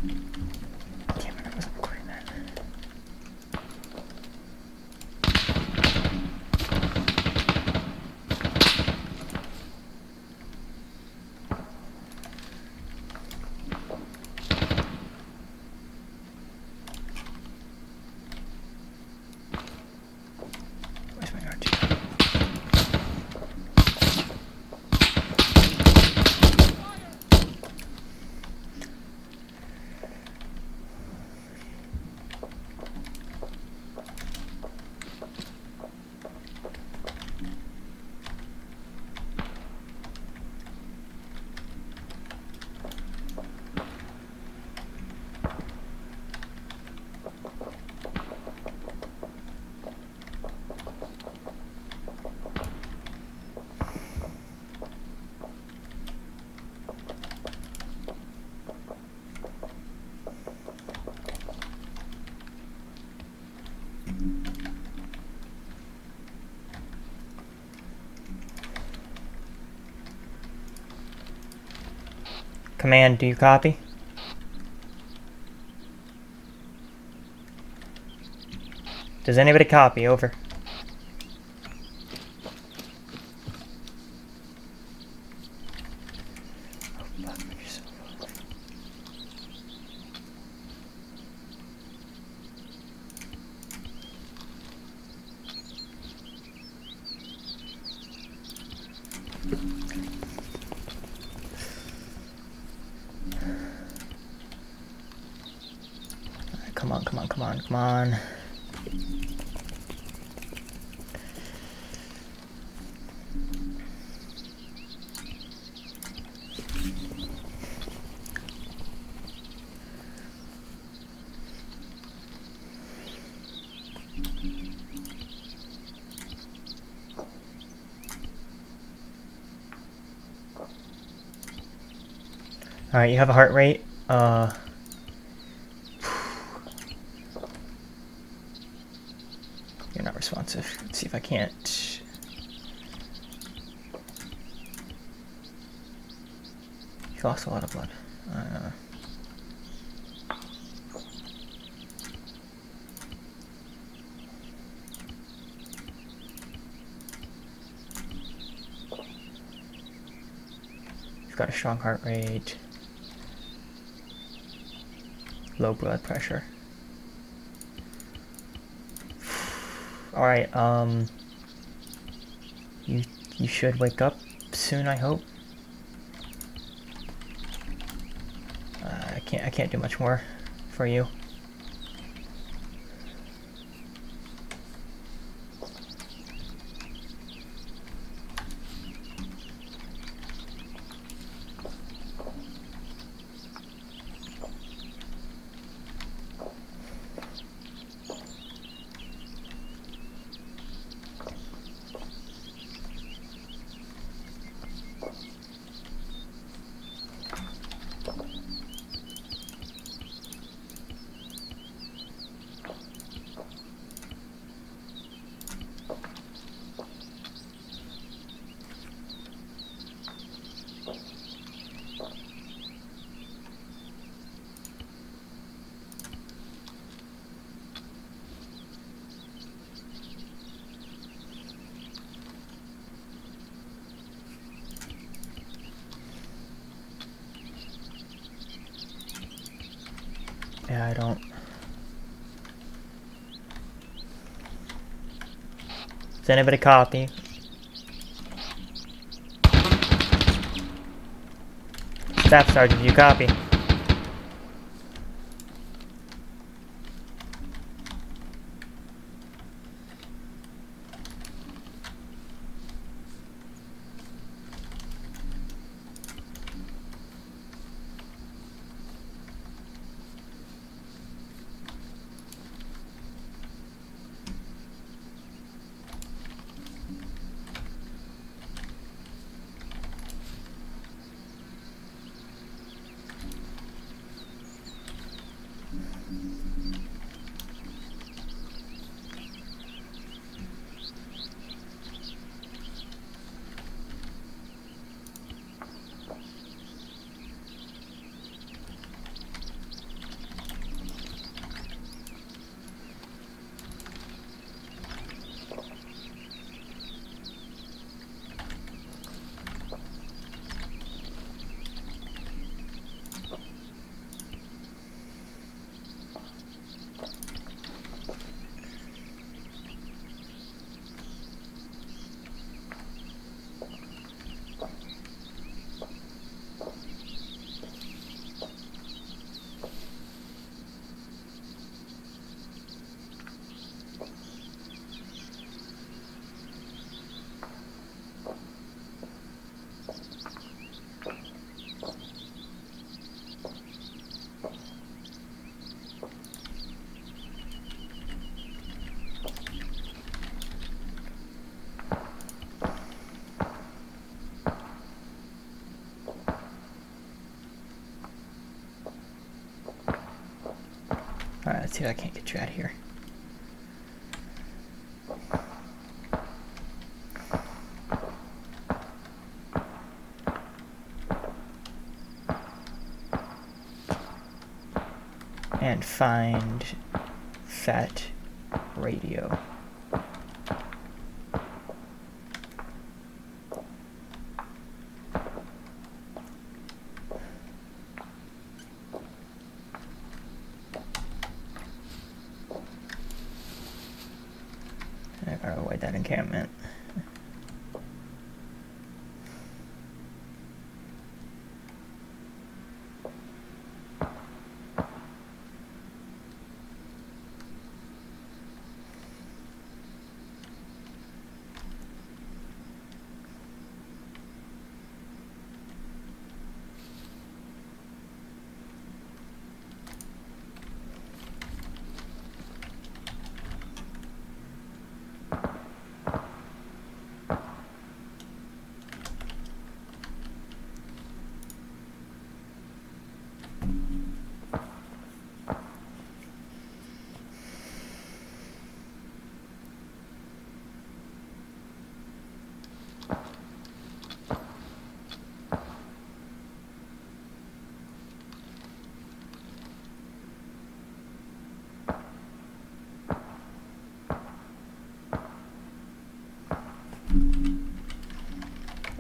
Damn it, I wasn't recording that. Where's my R2? Command, do you copy? Does anybody copy? Over. Come on, come on, come on, come on. Alright, you have a heart rate. You're not responsive. Let's see if I can't. You lost a lot of blood. You've got a strong heart rate. Low blood pressure. Alright, you should wake up soon, I hope. I can't do much more for you. Yeah, I don't. Does anybody copy? Staff Sergeant, do you copy? Alright, let's see if I can't get you out of here. And find fat radio. I gotta avoid that encampment.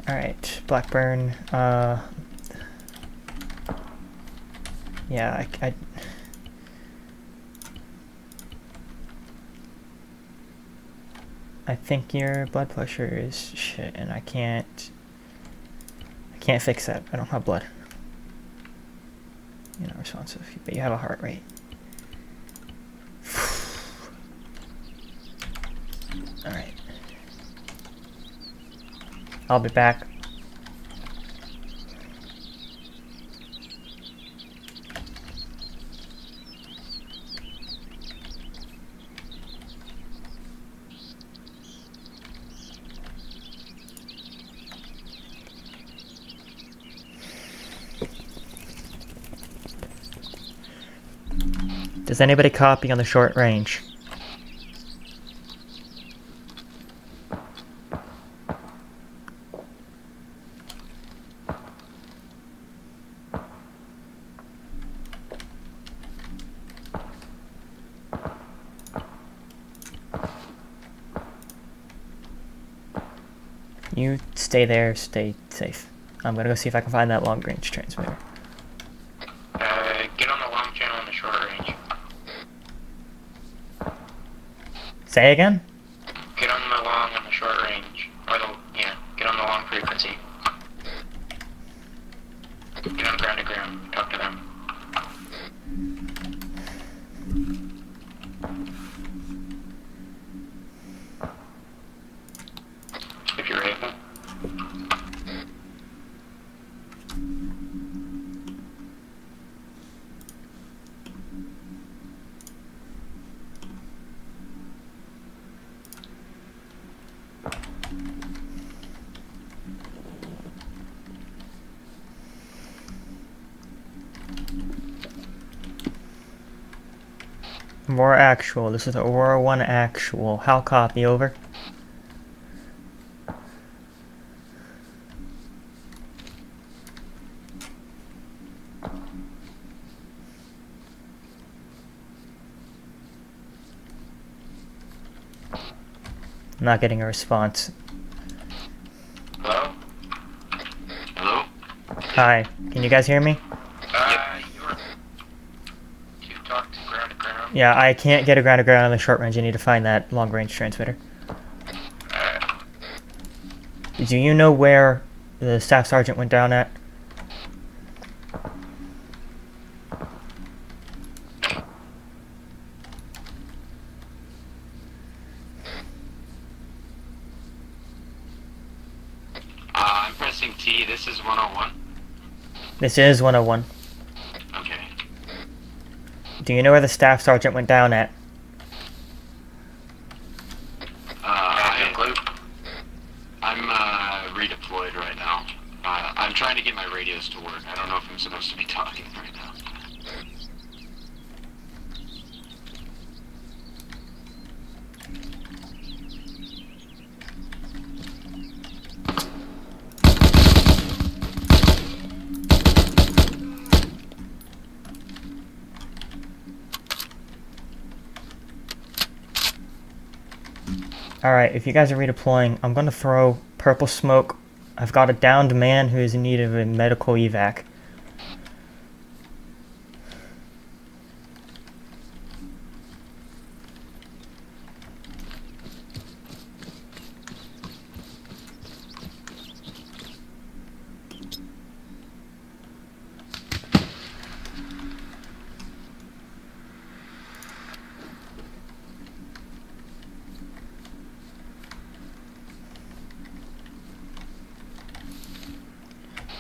Alright, Blackburn, yeah, I think your blood pressure is shit, and I can't fix that. I don't have blood. You're not responsive, but you have a heart rate. Alright. I'll be back. Does anybody copy on the short range? You stay there, stay safe. I'm gonna go see if I can find that long range transmitter. Get on the long channel on the short range. Say again? Get on the long on the short range. Or get on the long frequency. Get on ground to ground. Talk to them. If you're able. Aurora Actual. This is Aurora 1 Actual. How copy? Over. I'm not getting a response. Hello? Hello? Hi. Can you guys hear me? You talk to ground to ground? Yeah, I can't get a ground to ground on the short range. I need to find that long range transmitter. Do you know where the staff sergeant went down at? I'm pressing T. This is 101. This is 101. Okay. Do you know where the staff sergeant went down at? I'm redeployed right now. I'm trying to get my radios to work. I don't know if I'm supposed to be talking right now. Alright, if you guys are redeploying, I'm gonna throw purple smoke. I've got a downed man who is in need of a medical evac.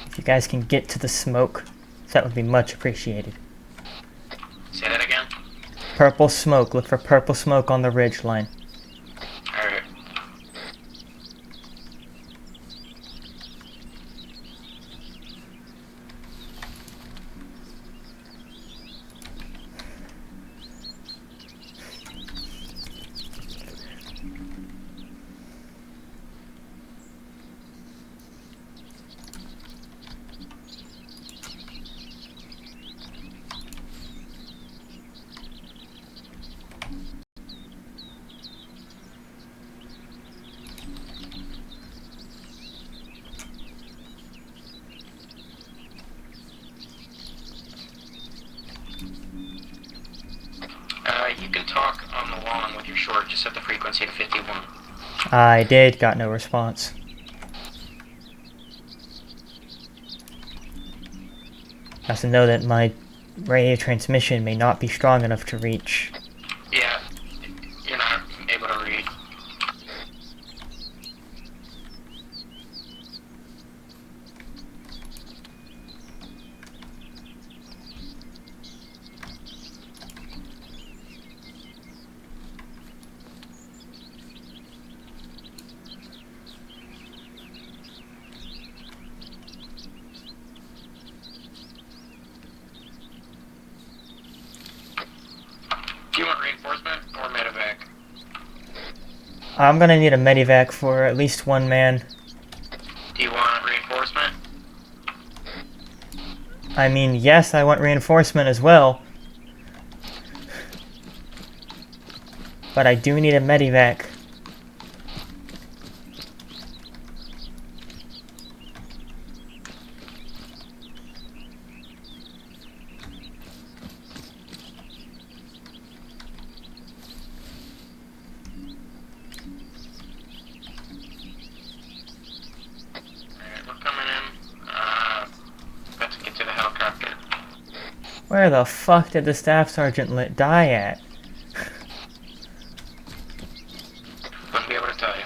If you guys can get to the smoke, that would be much appreciated. Say that again? Purple smoke. Look for purple smoke on the ridge line. Alright. You can talk on the lawn with your short, just set the frequency to 51. I did, got no response. Has to know that my radio transmission may not be strong enough to reach. Yeah, you're not able to read. Do you want reinforcement or medevac? I'm gonna need a medivac for at least one man. Do you want reinforcement? I mean, yes, I want reinforcement as well. But I do need a medivac. Where the fuck did the staff sergeant die at? Wouldn't be able to tell you.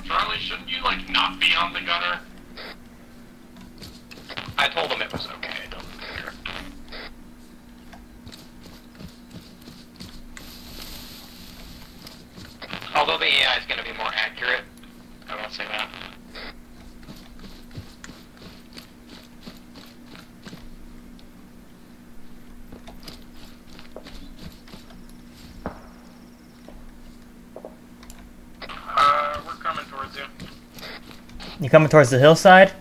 Charlie, shouldn't you, not be on the gunner? I told him it was okay, don't care. Although the AI is going to be more accurate, I won't say that. We're coming towards you. You coming towards the hillside?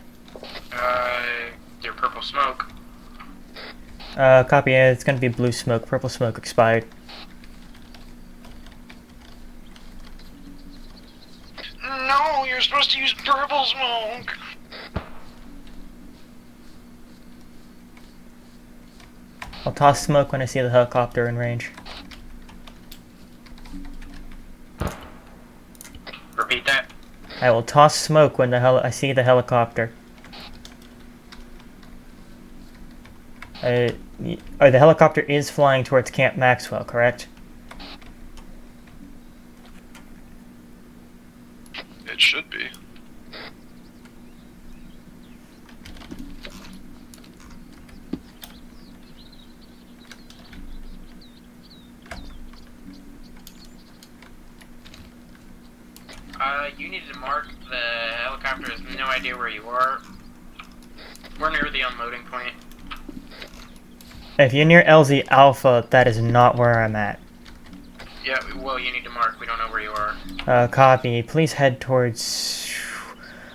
Your purple smoke. Copy. It's gonna be blue smoke. Purple smoke expired. No, you're supposed to use purple smoke. I'll toss smoke when I see the helicopter in range. Repeat that. I will toss smoke when I see the helicopter. The helicopter is flying towards Camp Maxwell, correct? It should be. You need to mark the helicopter has no idea where you are. We're near the unloading point. If you're near LZ Alpha, that is not where I'm at. Yeah, well, you need to mark. We don't know where you are. Copy. Please head towards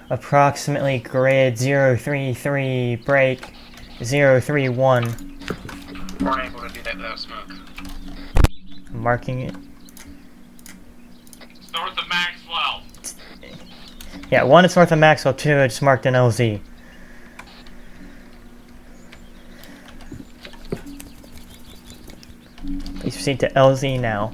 approximately grid 033, break 031. We're unable to do that without smoke. I'm marking it. It's north of Maxwell. Yeah, 1 is north of Maxwell, 2 it's marked in LZ. Please proceed to LZ now.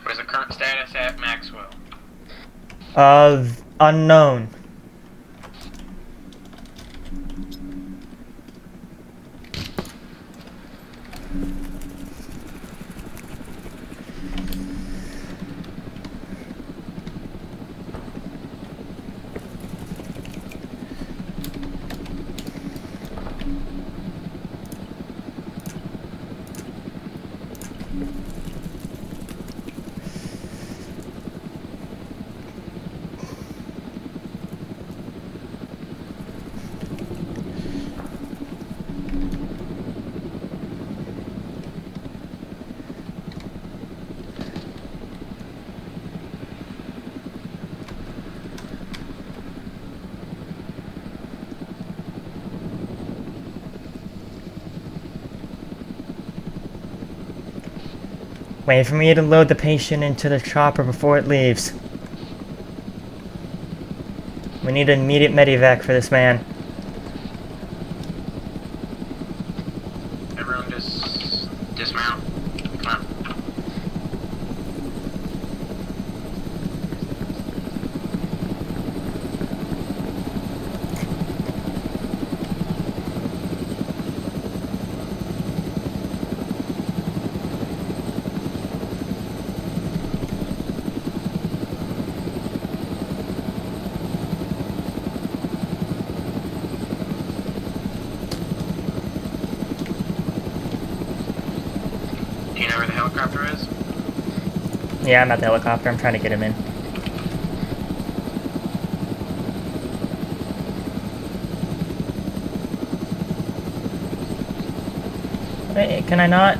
What is the current status at Maxwell? Unknown. Wait for me to load the patient into the chopper before it leaves. We need an immediate medevac for this man. Everyone just dismount. Come on. Do you know where the helicopter is? Yeah, I'm at the helicopter. I'm trying to get him in. Wait, can I not?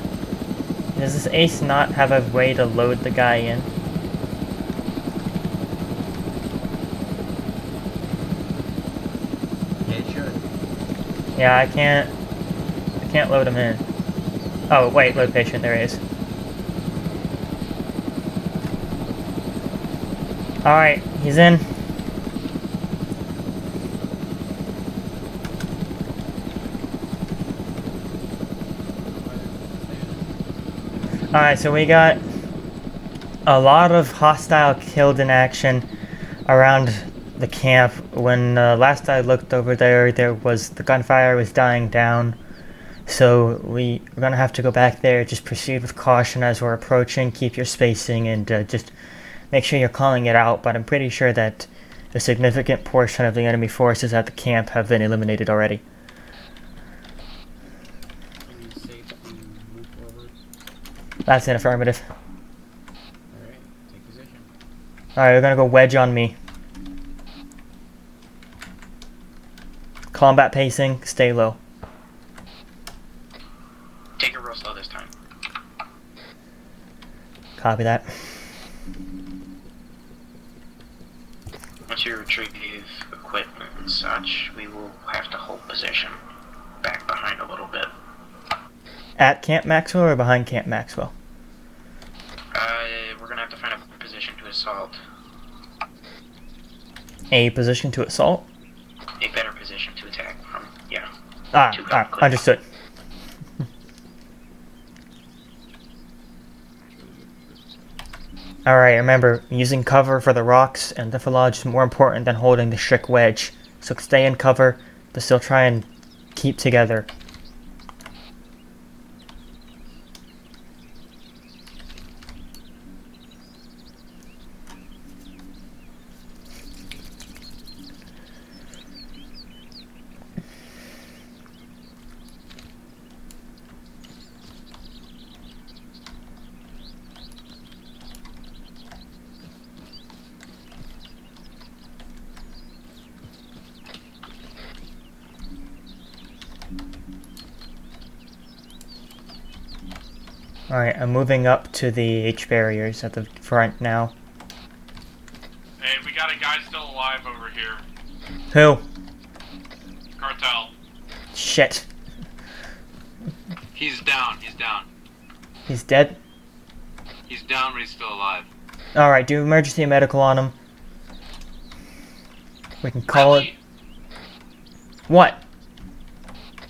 Does this ace not have a way to load the guy in? Yeah, it should. Yeah, I can't load him in. Oh, wait, load patient. There he is. Alright, he's in. Alright, so we got a lot of hostile killed in action around the camp. When last I looked over there, the gunfire was dying down. So we're gonna have to go back there. Just proceed with caution as we're approaching. Keep your spacing and just make sure you're calling it out. But I'm pretty sure that a significant portion of the enemy forces at the camp have been eliminated already. Are you safe to move forward? That's an affirmative. Alright, take position. Alright, we're gonna go wedge on me. Combat pacing, stay low. Take it real slow this time. Copy that. Once you retrieve equipment and such, we will have to hold position. Back behind a little bit. At Camp Maxwell or behind Camp Maxwell? We're gonna have to find a position to assault. A position to assault? A better position to attack from, yeah. Understood. Alright, remember, using cover for the rocks and the foliage is more important than holding the strict wedge. So stay in cover, but still try and keep together. Alright, I'm moving up to the H barriers at the front now. Hey, we got a guy still alive over here. Who? Cartel. Shit. He's down. He's down. He's dead? He's down, but he's still alive. Alright, do emergency medical on him. We can call it. What?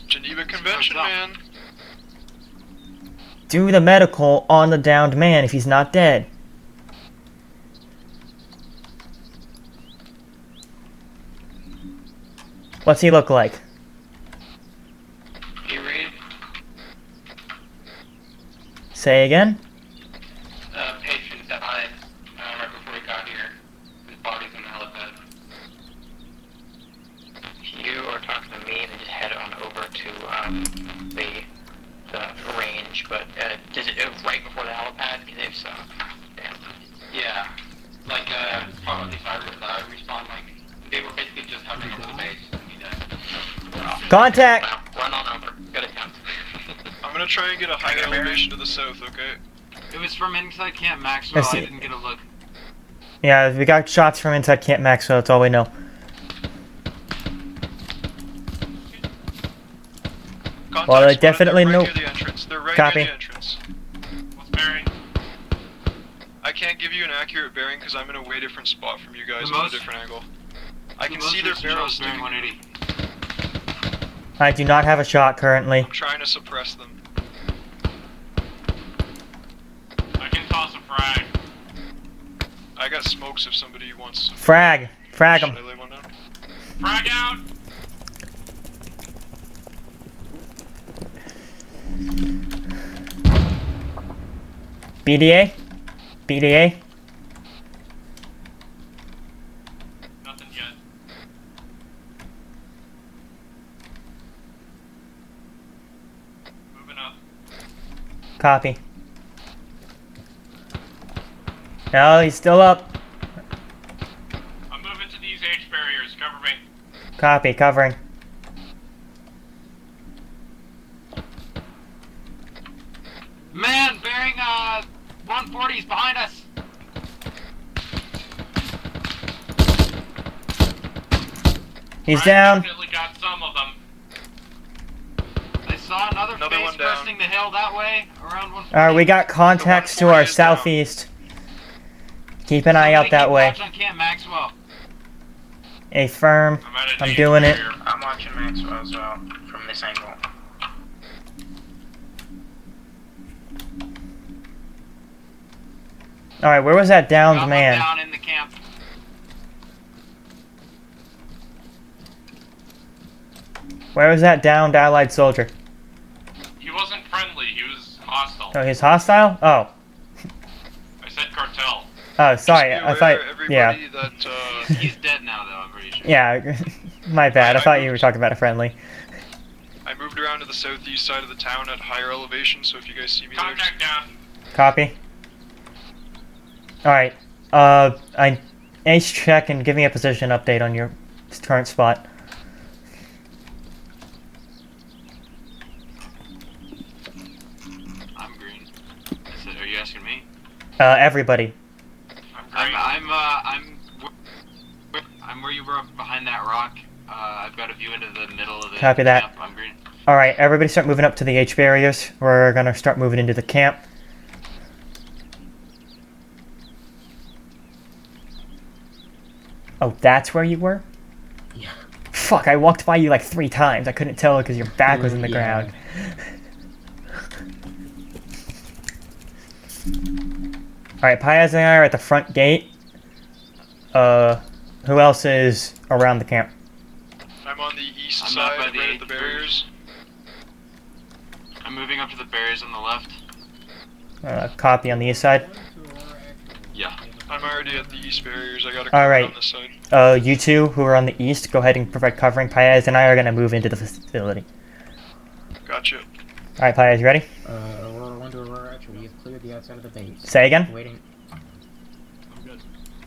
Geneva Convention, man. Do the medical on the downed man if he's not dead. What's he look like? Hey, Reed. Say again? Patient died right before we got here. His body's in the helipad. You are talking to me, then just head on over to the range, but is it right before the helipad? Because if so, damn. Yeah. Like, probably if I respawn, like, they were basically just hovering over the base and he died. Contact! Well, run on over. Good attempt. I'm gonna try and get a higher elevation to the south, okay? It was from inside Camp Maxwell. I didn't get a look. Yeah, we got shots from inside Camp Maxwell, that's all we know. Well, they definitely know. They're right near the entrance. They're right Copy. near the entrance. What's bearing? I can't give you an accurate bearing because I'm in a way different spot from you guys The at a most- different angle. I The can most see their recent barrels shot was bearing sticking. 180. I do not have a shot currently. I'm trying to suppress them. I can toss a frag. I got smokes if somebody wants some. Frag! Frag Should him. I lay one down? Frag out! BDA? BDA? Nothing yet. Moving up. Copy. No, he's still up. I'm moving to these H barriers. Cover me. Copy, covering. Man, bearing 140's behind us. He's I down. definitely got some of them. I saw another Another face one down. cresting the hill that way, around 140. Alright, we got contacts to 140 our is down. southeast. Keep an eye out that way. Watch on Camp Maxwell. A firm. I'm at an I'm H doing it. barrier. I'm watching Maxwell as well from this angle. Alright, where was that downed Got one man? down in the camp. Where was that downed allied soldier? He wasn't friendly. He was hostile. Oh, he's hostile? Oh. I said cartel. Oh, sorry. Just be I thought. aware, Yeah. everybody, that He's dead now, though, I'm pretty sure. Yeah. My bad. I thought you were talking about a friendly. I moved around to the southeast side of the town at higher elevation, so if you guys see me there, Contact down. Copy. Alright. Ace check and give me a position update on your current spot. Everybody. I'm where you were behind that rock. I've got a view into the middle of the Copy that. camp. I'm green. Alright, everybody start moving up to the H barriers. We're gonna start moving into the camp. Oh, that's where you were? Yeah. Fuck, I walked by you like 3 times. I couldn't tell because your back was in the Yeah. ground. Alright, Paez and I are at the front gate. Who else is around the camp? I'm on the east I'm side, up by right the at the barriers. I'm moving up to the barriers on the left. Copy on the east side. Yeah. I'm already at the east barriers. I got a cover Alright. on this side. You two who are on the east, go ahead and provide covering. Paez and I are gonna move into the facility. Gotcha. Alright, Paez, you ready? Aurora 1 to Aurora Actual. We have cleared the outside of the base. Say again? Waiting. I'm good.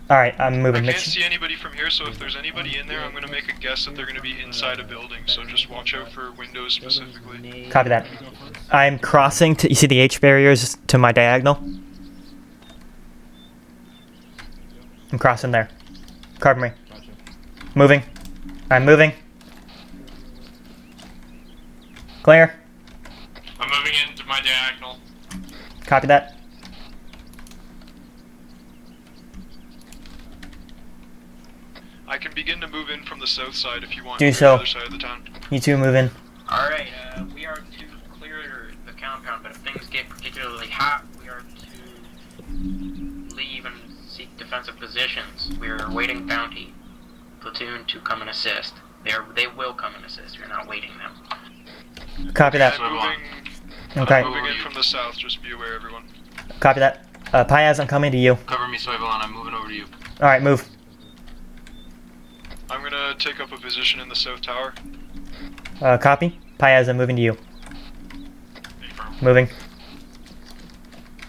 Alright, I'm I moving. can't Make see anybody from here, so if there's anybody in there, I'm gonna make a guess that they're gonna be inside a building. So just watch out for windows specifically. Copy that. I'm crossing to. You see the H barriers to my diagonal? I'm crossing there. Cover me. Gotcha. Moving. I'm moving. Clear. I'm moving into my diagonal. Copy that. I can begin to move in from the south side if you want. Do or so. The other side of the town. You two move in. Alright, we are to clear the compound, but if things get particularly hot, we are to leave and seek defensive positions. We are awaiting bounty platoon to come and assist. They will come and assist. We're not waiting them. Copy that. I'm moving. Okay. I'm moving in from the south. Just be aware, everyone. Copy that. Paez, I'm coming to you. Cover me, Soybalon. I'm moving over to you. Alright, move. I'm gonna take up a position in the south tower. Copy. Paez, I'm moving to you. Confirm. Moving.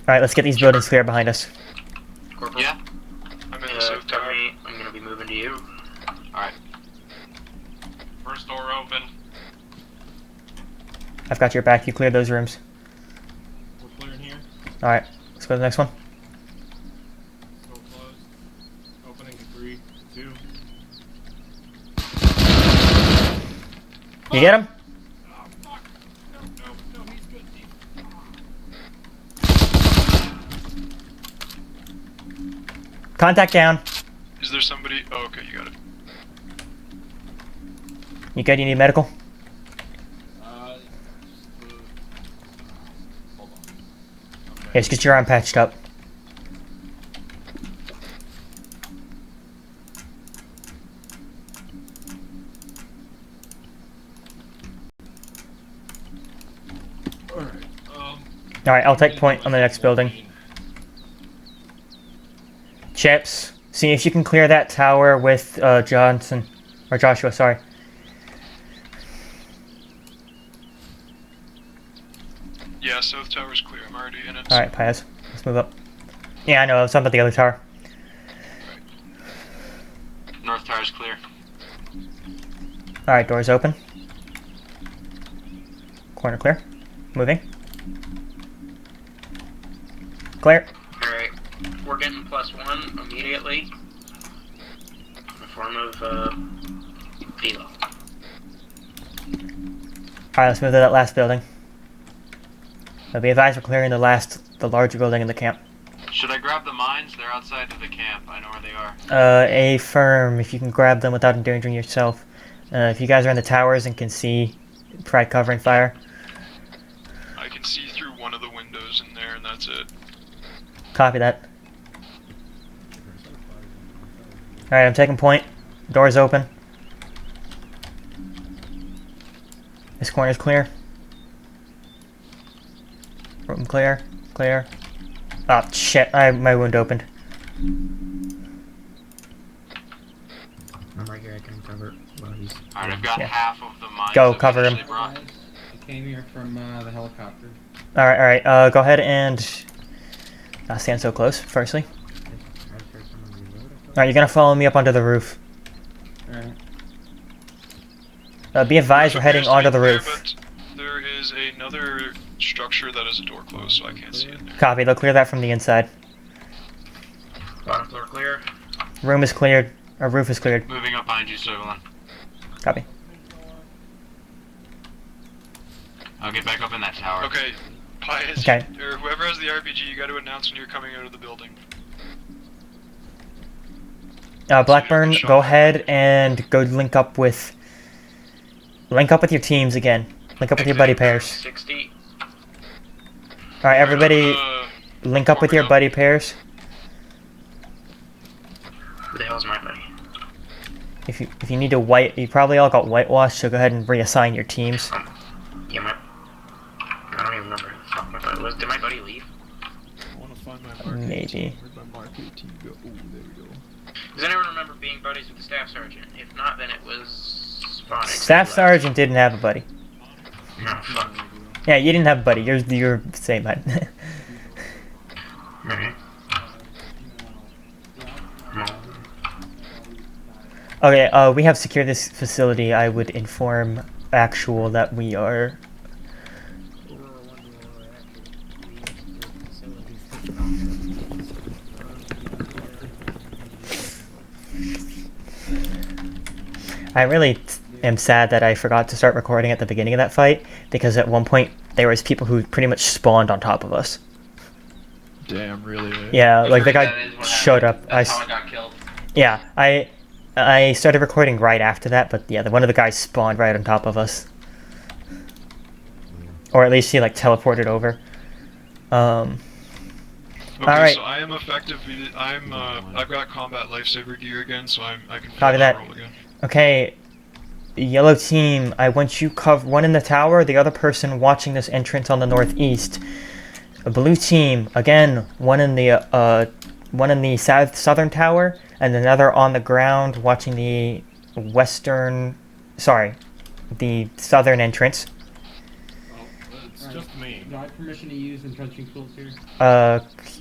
Alright, let's get these buildings clear behind us. Corporal? Yeah. I'm in the south cover tower. me. I'm gonna be moving to you. Alright. First door open. I've got your back. You cleared those rooms. We're clearing here. Alright, let's go to the next one. Door closed. Opening in 3, 2. You get him? Oh, fuck. No, he's good. Contact down. Is there somebody? Oh, okay, you got it. You good? You need medical? Hold on. Okay. Yeah, just get your arm patched up. Alright. Alright, I'll take point on the next building. Chips, see if you can clear that tower with Johnson. Or Joshua, sorry. Yeah, south tower's clear. I'm already in it. Alright, Paez. Let's move up. Yeah, I know, it's up at the other tower. North tower's clear. Alright, doors open. Corner clear. Moving. Clear. Alright, we're getting +1 immediately. In the form of, Velo. Alright, let's move to that last building. Be advised we're clearing the larger building in the camp. Should I grab the mines? They're outside of the camp. I know where they are. Affirm, if you can grab them without endangering yourself. If you guys are in the towers and can see, try covering fire. I can see through one of the windows in there, and that's it. Copy that. Alright, I'm taking point. Doors open. This corner's clear. Room clear. Clear. Oh, shit. My wound opened. I'm right here. I can cover. Well, he's. Alright, I've got Yeah. half of the mines. Go, that we cover him. initially brought. I came here from the helicopter. Alright, go ahead and... not stand so close, firstly. Alright, you're gonna follow me up onto the roof. Alright. Be advised we're heading Appears to onto be the clear, roof. but there is another structure that has a door closed, so I can't see it there. Copy, they'll clear that from the inside. clear. Room is cleared. Our roof is cleared. Moving up behind you, Sogalon. Copy. I'll get back up in that tower. Okay, Pius, Okay. or whoever has the RPG, you got to announce when you're coming out of the building. Blackburn, go ahead and go link up with your teams again. Link up with your buddy pairs. 60. All right, everybody, link up with your buddy pairs. Who the hell's my buddy? If you need to you probably all got whitewashed, so go ahead and reassign your teams. Yeah, I don't even remember who the fuck my buddy was. Did my buddy leave? I want to find my Mark Maybe. 18. Where'd my Mark 18 go? Oh, there we go. Does anyone remember being buddies with the staff sergeant? If not, then it was Phonics. Staff sergeant didn't have a buddy. No, fuck. Yeah, you didn't have a buddy. You're same height. Mhm. Okay, we have secured this facility. I would inform Actual that we are. I really am sad that I forgot to start recording at the beginning of that fight, because at one point there was people who pretty much spawned on top of us. Damn, really? Eh? Yeah, like the That guy is what showed up. happened. That's how I got killed. Yeah, I started recording right after that, but yeah, one of the guys spawned right on top of us. Or at least he like teleported over. Okay, Alright. so I am effective. I've got combat lifesaver gear again, so I can Copy that. roll again. Okay, yellow team, I want you cover one in the tower, the other person watching this entrance on the northeast. A blue team, again, one in the southern tower, and another on the ground watching the the southern entrance. It's just me. Do I have permission to use entrenching tools here?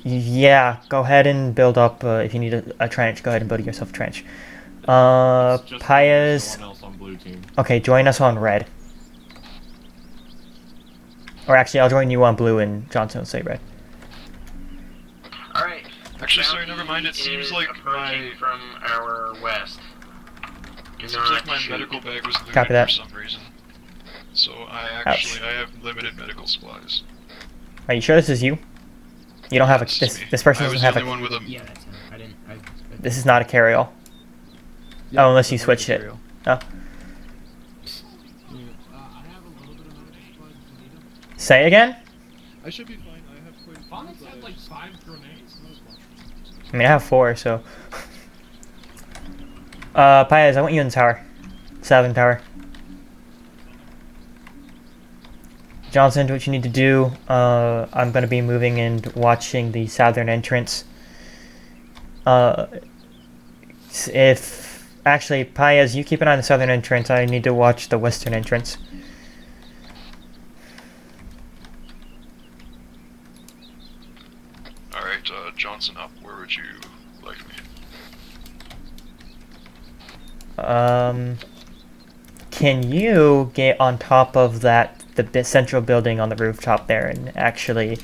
Yeah, go ahead and build up, if you need a trench, go ahead and build yourself a trench. It's just me, Paez, someone else on blue team. okay, join us on red. Or actually, I'll join you on blue and Johnson will say red. Alright. Actually, sorry, never mind. It seems like approaching from our west. Do It seems like not my shoot. medical bag was looted Copy that. for some reason. So I have limited medical supplies. Are you sure this is you? You don't have a This is this me. this person I was doesn't the have only a. one with him. Yeah, that's him. I didn't. This is not a carry-all. Yeah, Oh, unless you that's switched it. material. Oh, I have a little bit of medical supplies if you need them. say again. I should be fine. I have quite a few, Phonics but had like 5 grenades. Not as much. I mean, I have 4, so. Paez, I want you in the tower. Southern tower. Johnson, do what you need to do. I'm going to be moving and watching the southern entrance. Actually, Paez, you keep an eye on the southern entrance. I need to watch the western entrance. Alright, Johnson up. Where would you like me? Can you get on top of the central building on the rooftop there, and actually,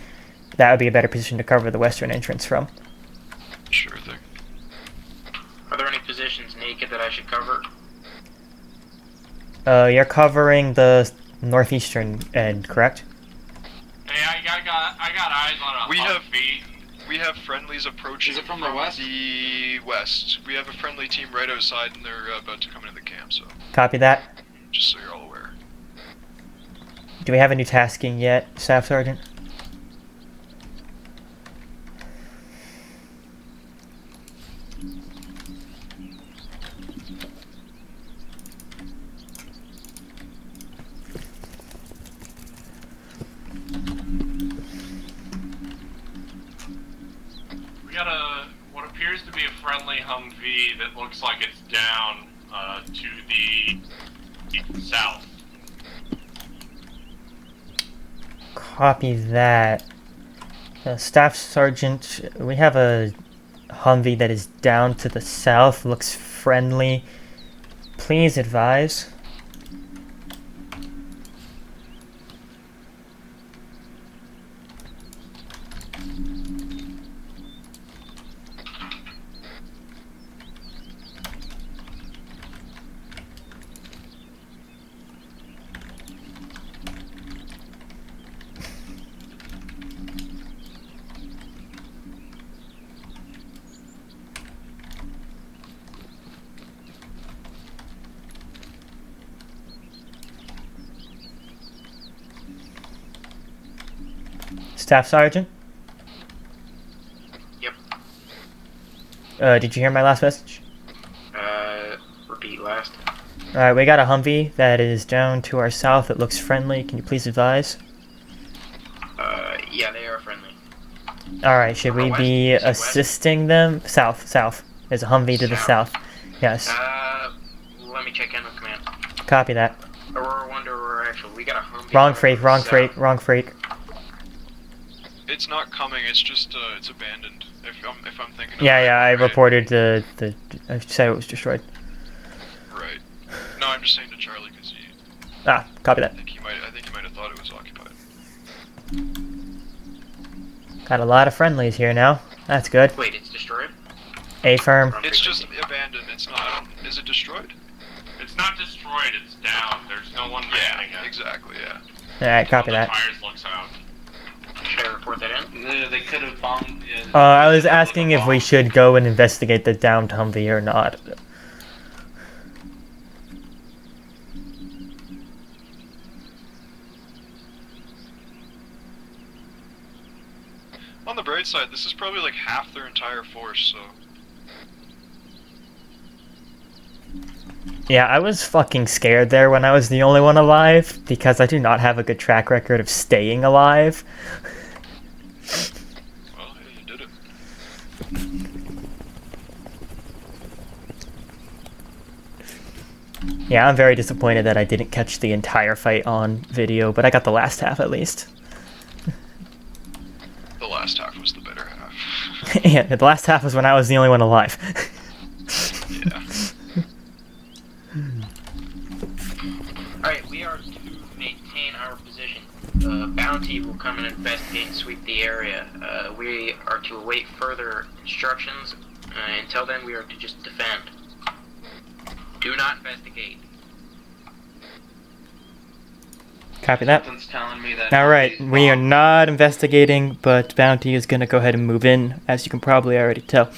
that would be a better position to cover the western entrance from. Sure thing. Are there any positions naked that I should cover? You're covering the northeastern end, correct? Hey, I got eyes on a We have- Humvee. We have friendlies approaching Is it from the west? the west. We have a friendly team right outside, and they're about to come into the camp. So Copy that. just so you're all aware. Do we have a new tasking yet, Staff Sergeant? We got what appears to be a friendly Humvee that looks like it's down to the south. Copy that. Staff Sergeant, we have a Humvee that is down to the south, looks friendly. Please advise. Staff Sergeant? Yep. Did you hear my last message? Repeat last. Alright, we got a Humvee that is down to our south. It looks friendly. Can you please advise? Yeah, they are friendly. Alright, should we West? be West? assisting them? South. There's a Humvee to the south. Yes. Let me check in with command. Copy that. Aurora 1 to Aurora Actual. We got a Humvee. Wrong coming freak, from wrong south. freak. It's not coming. It's just it's abandoned. If I'm thinking. Of Yeah, it, I right? reported the. I said it was destroyed. Right. No, I'm just saying to Charlie because Ah, copy that. I think he might have thought it was occupied. Got a lot of friendlies here now. That's good. Wait, it's destroyed? A-firm. Wrong It's just frequency. abandoned. It's not. Is it destroyed? It's not destroyed, it's down. There's no one manning it. Exactly. Yeah. Alright, copy The that. tires looks out. Should I report that in? They could have bombed. I was asking if we should go and investigate the downed Humvee or not. On the bright side, this is probably like half their entire force. So. Yeah, I was fucking scared there when I was the only one alive, because I do not have a good track record of staying alive. Well, hey, you did it. Yeah, I'm very disappointed that I didn't catch the entire fight on video, but I got the last half at least. The last half was the better half. Yeah, the last half was when I was the only one alive. Yeah. Alright, we are to maintain our position. Bounty will come and investigate and sweep the area. We are to await further instructions. Until then, we are to just defend. Do not investigate. Copy that. Something's telling me that. Alright, we are not investigating, but Bounty is gonna go ahead and move in, as you can probably already tell.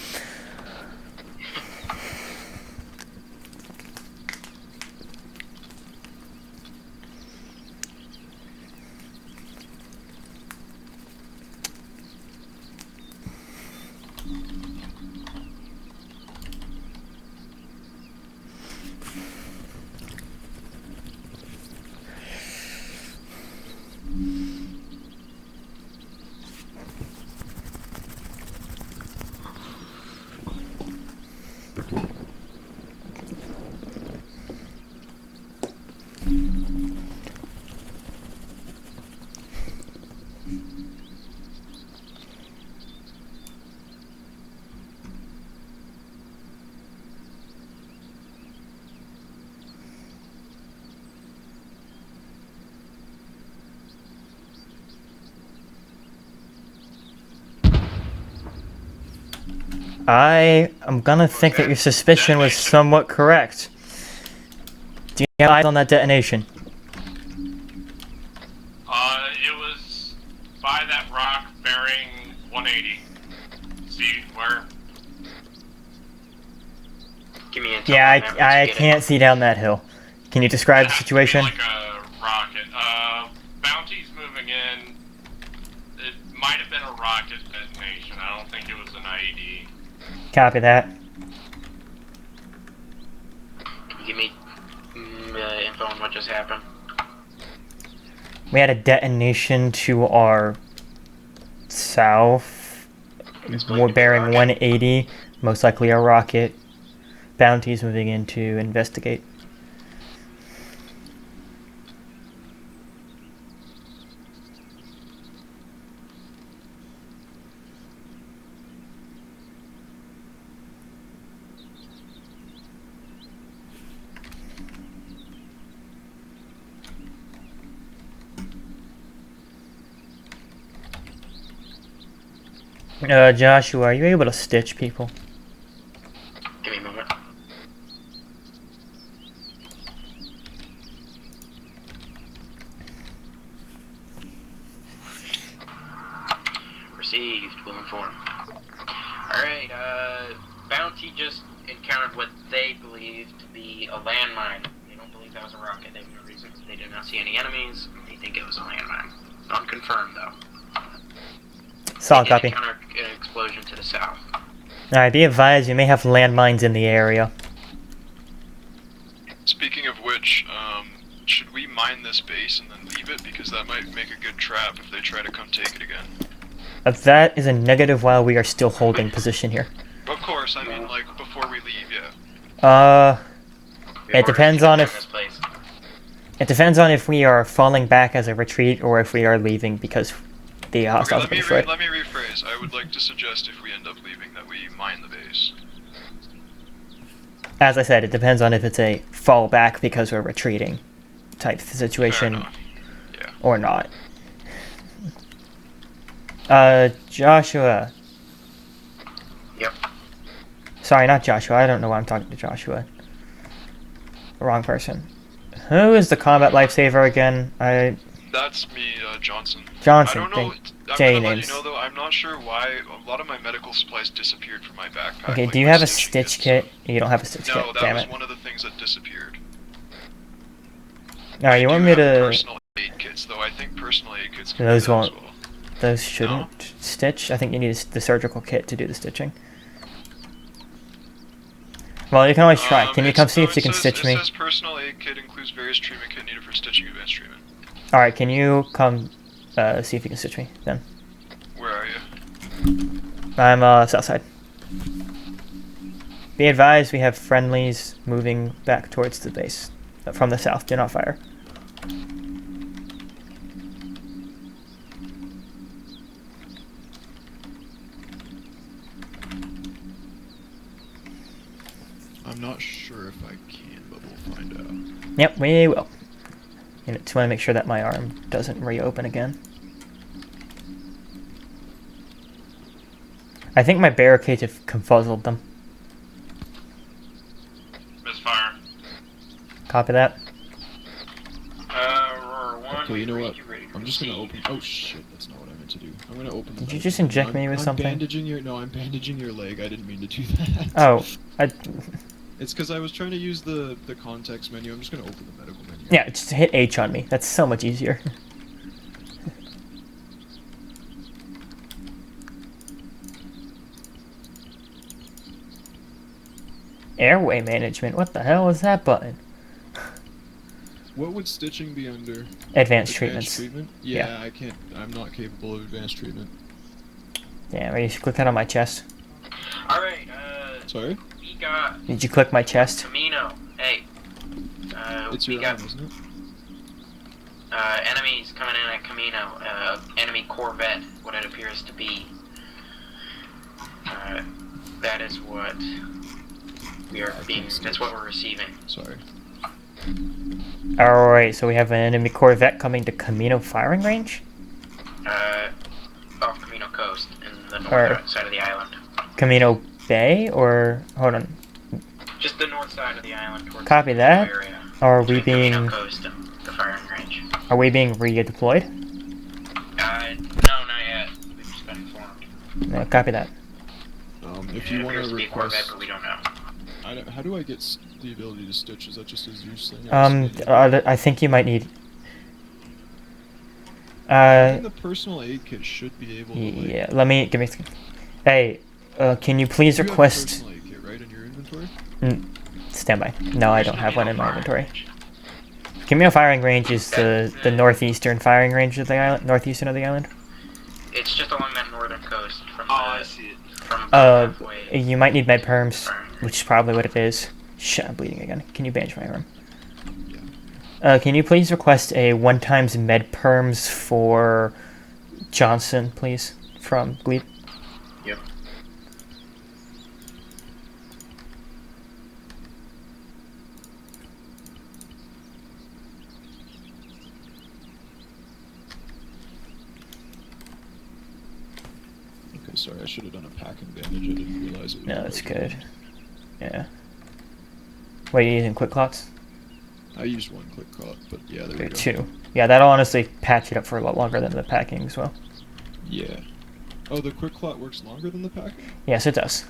I am gonna think that your suspicion was somewhat correct. Do you have eyes on that detonation? It was by that rock bearing 180. See where? Give me intel. Yeah, on that, I let's get it. can't see down that hill. Can you describe the It has to be situation? like a rocket. Bounty's moving in. It might have been a rocket detonation. I don't think it was an IED. Copy that. Can you give me info on what just happened? We had a detonation to our south. It's believed More to be a bearing rocket. 180, most likely a rocket. Bounty's moving in to investigate. Joshua, are you able to stitch people? Give me a moment. Received. Will inform. Alright, Bounty just encountered what they believe to be a landmine. They don't believe that was a rocket. They have no reason. They did not see any enemies. They think it was a landmine. Unconfirmed, though. Solid copy. Encounter an explosion to the south. Alright, be advised, you may have landmines in the area. Speaking of which, should we mine this base and then leave it? Because that might make a good trap if they try to come take it again. That is a negative while we are still holding position here. Of course, I mean, like, before we leave, yeah. It depends on in if... this place. It depends on if we are falling back as a retreat or if we are leaving because the Okay, hostiles have been destroyed. let me rephrase. I would like to suggest if we end up leaving that we mine the base. As I said, it depends on if it's a fall back because we're retreating type situation Yeah. or not. Joshua. Yep. Sorry, not Joshua. I don't know why I'm talking to Joshua. Wrong person. Who is the combat lifesaver again? That's me, Johnson. Johnson. I don't know. I'm J gonna let names. you know though. I'm not sure why a lot of my medical supplies disappeared from my backpack. Okay, like do you my have a stitching stitch kits. kit? You don't have a stitch No, kit. that Damn was it. one of the things that disappeared. Alright, you I want do me have to... personal aid kits, though. I think personal aid kits can Those do that won't- as well. Those shouldn't stitch. I think you need the surgical kit to do the stitching. Well, you can always try. Can you come see if you can stitch me? It says personal aid kit includes various treatment kit needed for stitching advanced treatment. Alright, can you come see if you can stitch me then? Where are you? I'm south side. Be advised, we have friendlies moving back towards the base. From the south, do not fire. I'm not sure if I can, but we'll find out. Yep, we will. And just want to make sure that my arm doesn't reopen again. I think my barricades have confuzzled them. Misfire. Copy that. Aurora 1, Okay, you know what? ready to I'm just gonna proceed. open. Oh shit, that's not what I meant to do. I'm gonna open. the Did you medical just menu. inject me with I'm something? bandaging your. No, I'm bandaging your leg. I didn't mean to do that. Oh, It's because I was trying to use the context menu. I'm just gonna open the medical menu. yeah, just hit H on me. That's so much easier. Airway management. What the hell is that button? What would stitching be under? Advanced treatments. treatment? Yeah. Yeah, I can't. I'm not capable of advanced treatment. Damn, you should click that on my chest. Alright, Sorry? we got Did you click my chest? Camino. Hey. It's we your got arm, isn't it? enemies coming in at Camino. Enemy Corvette, what it appears to be. That is what we are being. That's what we're receiving. Sorry. Alright, so we have an enemy Corvette coming to Camino firing range? Off Camino Coast in the Or- north side of the island. Camino Bay? Or, hold on, Just the north side of the island towards Copy the that. area. are we Between Camino being Coast and the firing range. redeployed? No, not yet. We've just been informed. No, copy that. If It you want appears to to be a Corvette, request, but we don't know. how do I get the ability to stitch? Is that just a Zeus thing? I think you might need... I think the personal aid kit should be able to. yeah, give me... Hey, can you please You have a request... personal aid kit, right, in your inventory? Stand by. No, I don't have one in my inventory. Camino firing range is the northeastern firing range of the island, northeastern of the island. It's just along that northern coast from Oh, I see it. from halfway. You might need med perms, which is probably what it is. Shit, I'm bleeding again. Can you bandage my arm? Yeah. Can you please request a 1x med perms for Johnson, please, from Glebe? Yep. Okay, sorry, I should have done a packing bandage. I didn't realize it. No, it's good. Yeah. Wait, you using quick clots? I used one quick caught, but yeah, there Okay, we go. 2. Yeah, that'll honestly patch it up for a lot longer than the packing as well. Yeah. Oh, the quick clot works longer than the packing? Yes, it does.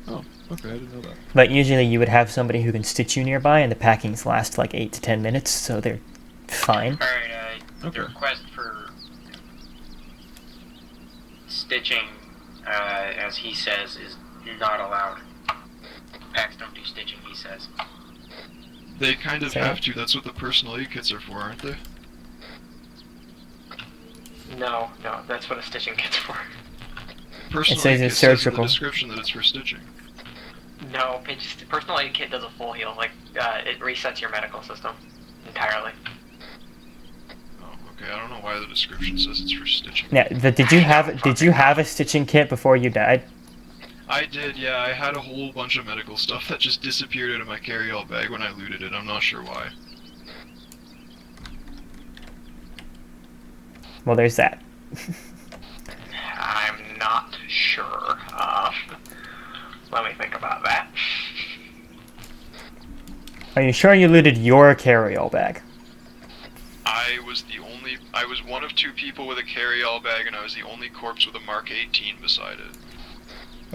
Oh, okay, I didn't know that. But usually you would have somebody who can stitch you nearby, and the packings last like 8 to 10 minutes, so they're fine. Alright, Okay. the request for stitching, as he says, is not allowed. Packs don't do stitching, he says. They kind of So- have to. That's what the personal aid kits are for, aren't they? No, that's what a stitching kit's for. Personal says aid it's kit says in the surgical. description that it's for stitching. No, personal aid kit does a full heal. Like, it resets your medical system entirely. Oh, okay. I don't know why the description says it's for stitching. Yeah. Did you have a stitching kit before you died? I did, yeah. I had a whole bunch of medical stuff that just disappeared out of my carry-all bag when I looted it. I'm not sure why. Well, there's that. I'm not sure. Let me think about that. Are you sure you looted your carry-all bag? I was one of 2 people with a carry-all bag, and I was the only corpse with a Mark 18 beside it.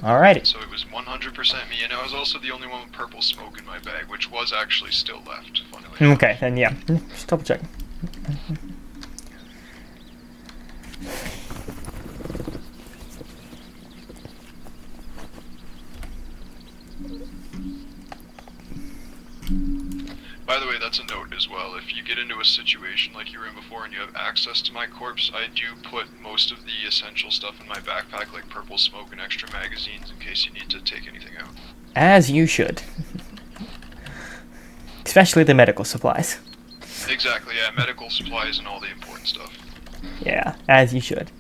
Alrighty. So it was 100% me, and I was also the only one with purple smoke in my bag, which was actually still left, funnily enough. Okay, then yeah. Just double check. By the way, that's a note as well. If you get into a situation like you were in before and you have access to my corpse, I do put most of the essential stuff in my backpack, like purple smoke and extra magazines, in case you need to take anything out. As you should. Especially the medical supplies. Exactly, yeah, medical supplies and all the important stuff. Yeah, as you should.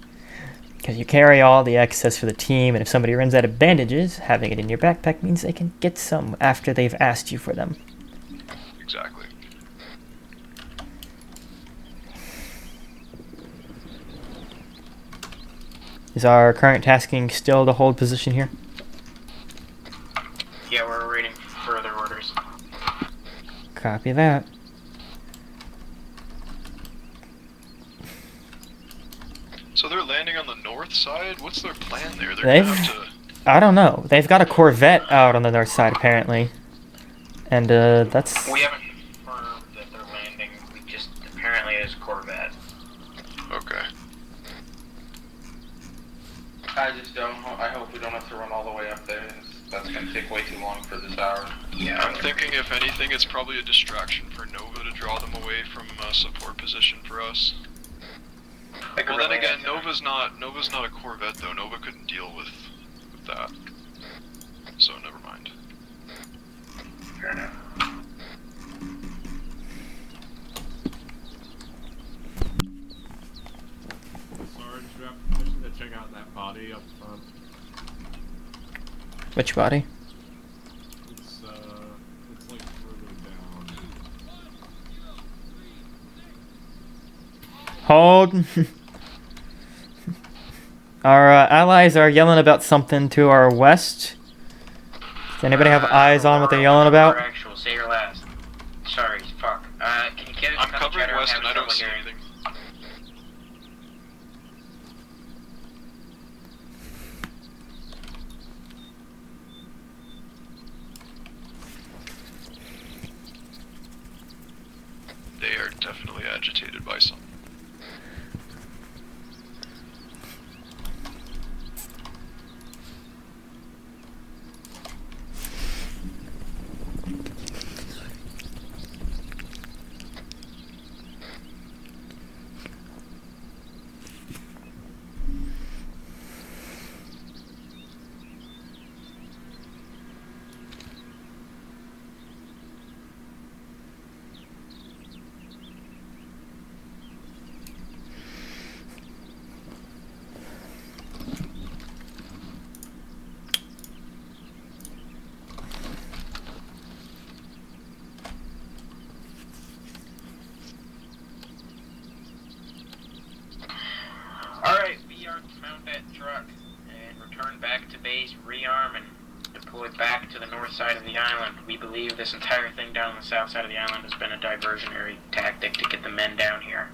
Because you carry all the excess for the team, and if somebody runs out of bandages, having it in your backpack means they can get some after they've asked you for them. Exactly. Is our current tasking still to hold position here? Yeah, we're waiting for further orders. Copy that. So they're landing on the north side? What's their plan there? They're They've- gonna have to... I don't know. They've got a Corvette out on the north side, apparently. And, that's... We haven't confirmed that they're landing. We just apparently it is Corvette. Okay. I just don't. I hope we don't have to run all the way up there. That's gonna take way too long for this hour. Yeah. I'm thinking, if anything, it's probably a distraction for Nova to draw them away from a support position for us. Well, then again, Nova's not a Corvette though. Nova couldn't deal with that. So never mind. Fair enough. Sarge, do you have permission to check out that body up front? Which body? It's like further down. Hold. Our allies are yelling about something to our west. Does anybody have eyes on what they're yelling about? Actual, say your last. Sorry, fuck. Can you get I'm covering west and I don't see anything. They are definitely agitated by something. Alright, we are to mount that truck and return back to base, rearm, and deploy back to the north side of the island. We believe this entire thing down the south side of the island has been a diversionary tactic to get the men down here.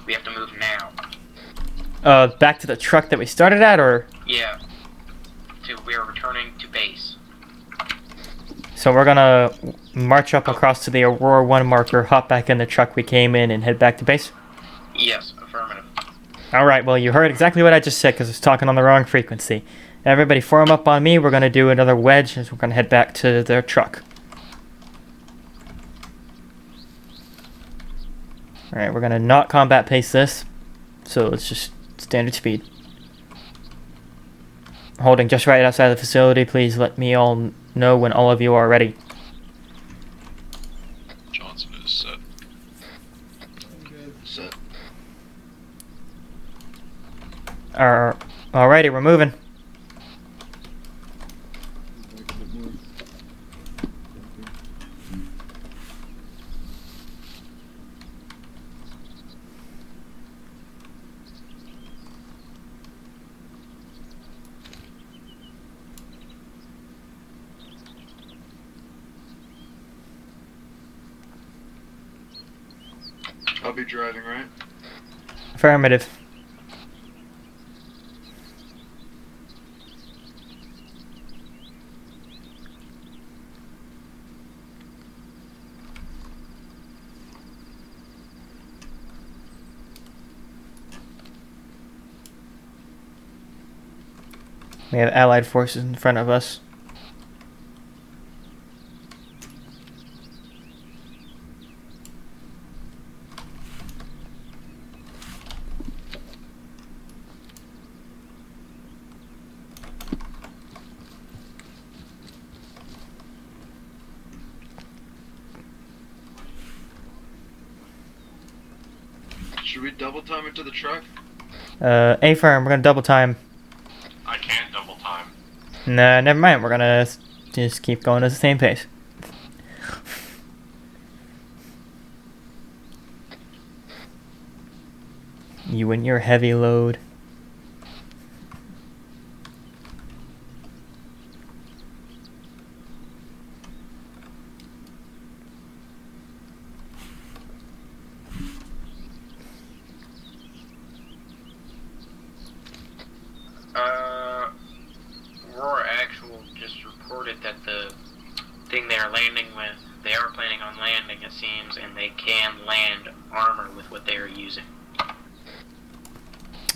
We have to move now. Back to the truck that we started at, or? Yeah. We are returning to base. So we're gonna march up across to the Aurora 1 marker, hop back in the truck we came in, and head back to base? Yes, affirmative. Alright, well, you heard exactly what I just said because I was talking on the wrong frequency. Everybody form up on me. We're going to do another wedge as we're going to head back to their truck. Alright, we're going to not combat pace this. So it's just standard speed. Holding just right outside the facility. Please let me all know when all of you are ready. Johnson is set. Set. Alrighty, we're moving. Back a bit more. I'll be driving, right? Affirmative. We have allied forces in front of us. Should we double time into the truck? A-firm, we're gonna double time. I can't double time. Nah, never mind. We're gonna just keep going at the same pace. You and your heavy load. Aurora Actual just reported that the thing they are landing with, they are planning on landing, it seems, and they can land armor with what they are using.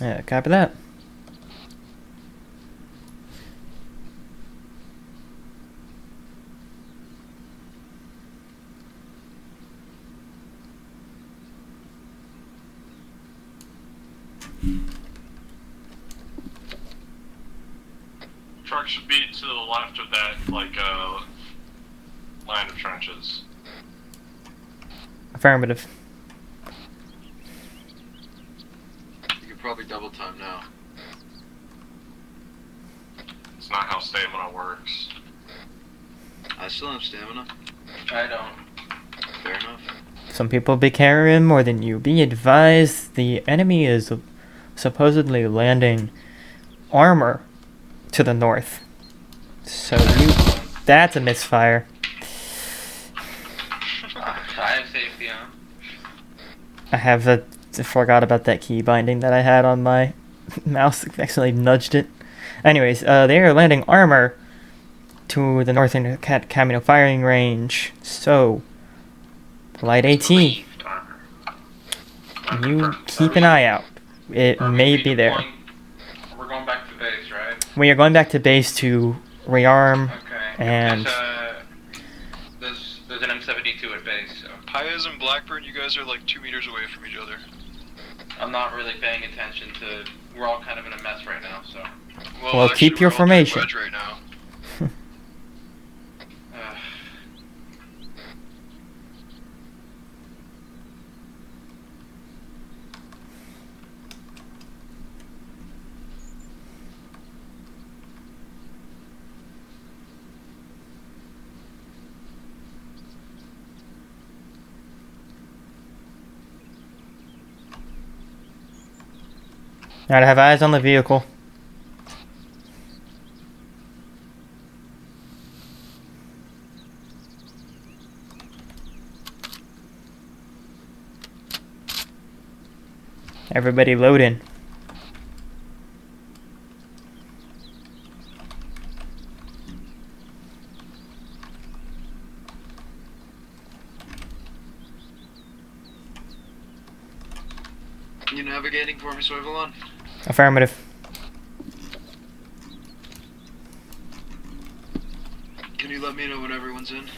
Yeah, copy that. Truck should be to the left of that, like, line of trenches. Affirmative. You could probably double time now. It's not how stamina works. I still have stamina. I don't. Fair enough. Some people be carrying more than you. Be advised, the enemy is supposedly landing armor to the north. So that's a misfire. I have safety on. I forgot about that key binding that I had on my mouse. Actually nudged it. Anyways, they are landing armor to the northern Camino firing range. So, light AT, you keep an eye out. It may be there. We're going back to base, right? We are going back to base to rearm Okay. and There's an M72 at base, so Paez and Blackburn, you guys are like 2 meters away from each other. I'm not really paying attention to. We're all kind of in a mess right now, so. Well, actually, keep your we're all doing formation. wedge right now. Alright, I have eyes on the vehicle. Everybody load in. You navigating for me, Swivel on? Affirmative. Can you let me know when everyone's in?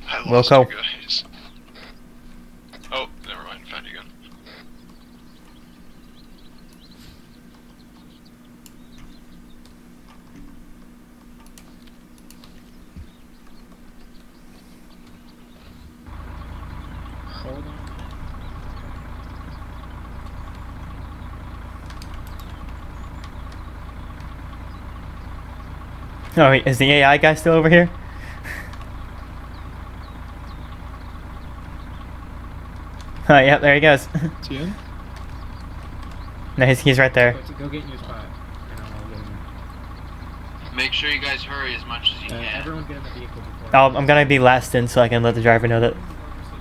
I We'll lost go. you guys. Oh, never mind. Found you again. Hold on. Oh, wait, is the AI guy still over here? Oh, yeah, there he goes. Tien? No, he's right there. Go get in your spot. And I'll get in. Make sure you guys hurry as much as you can. Everyone get in the vehicle before. I'm gonna be last in so I can let the driver know that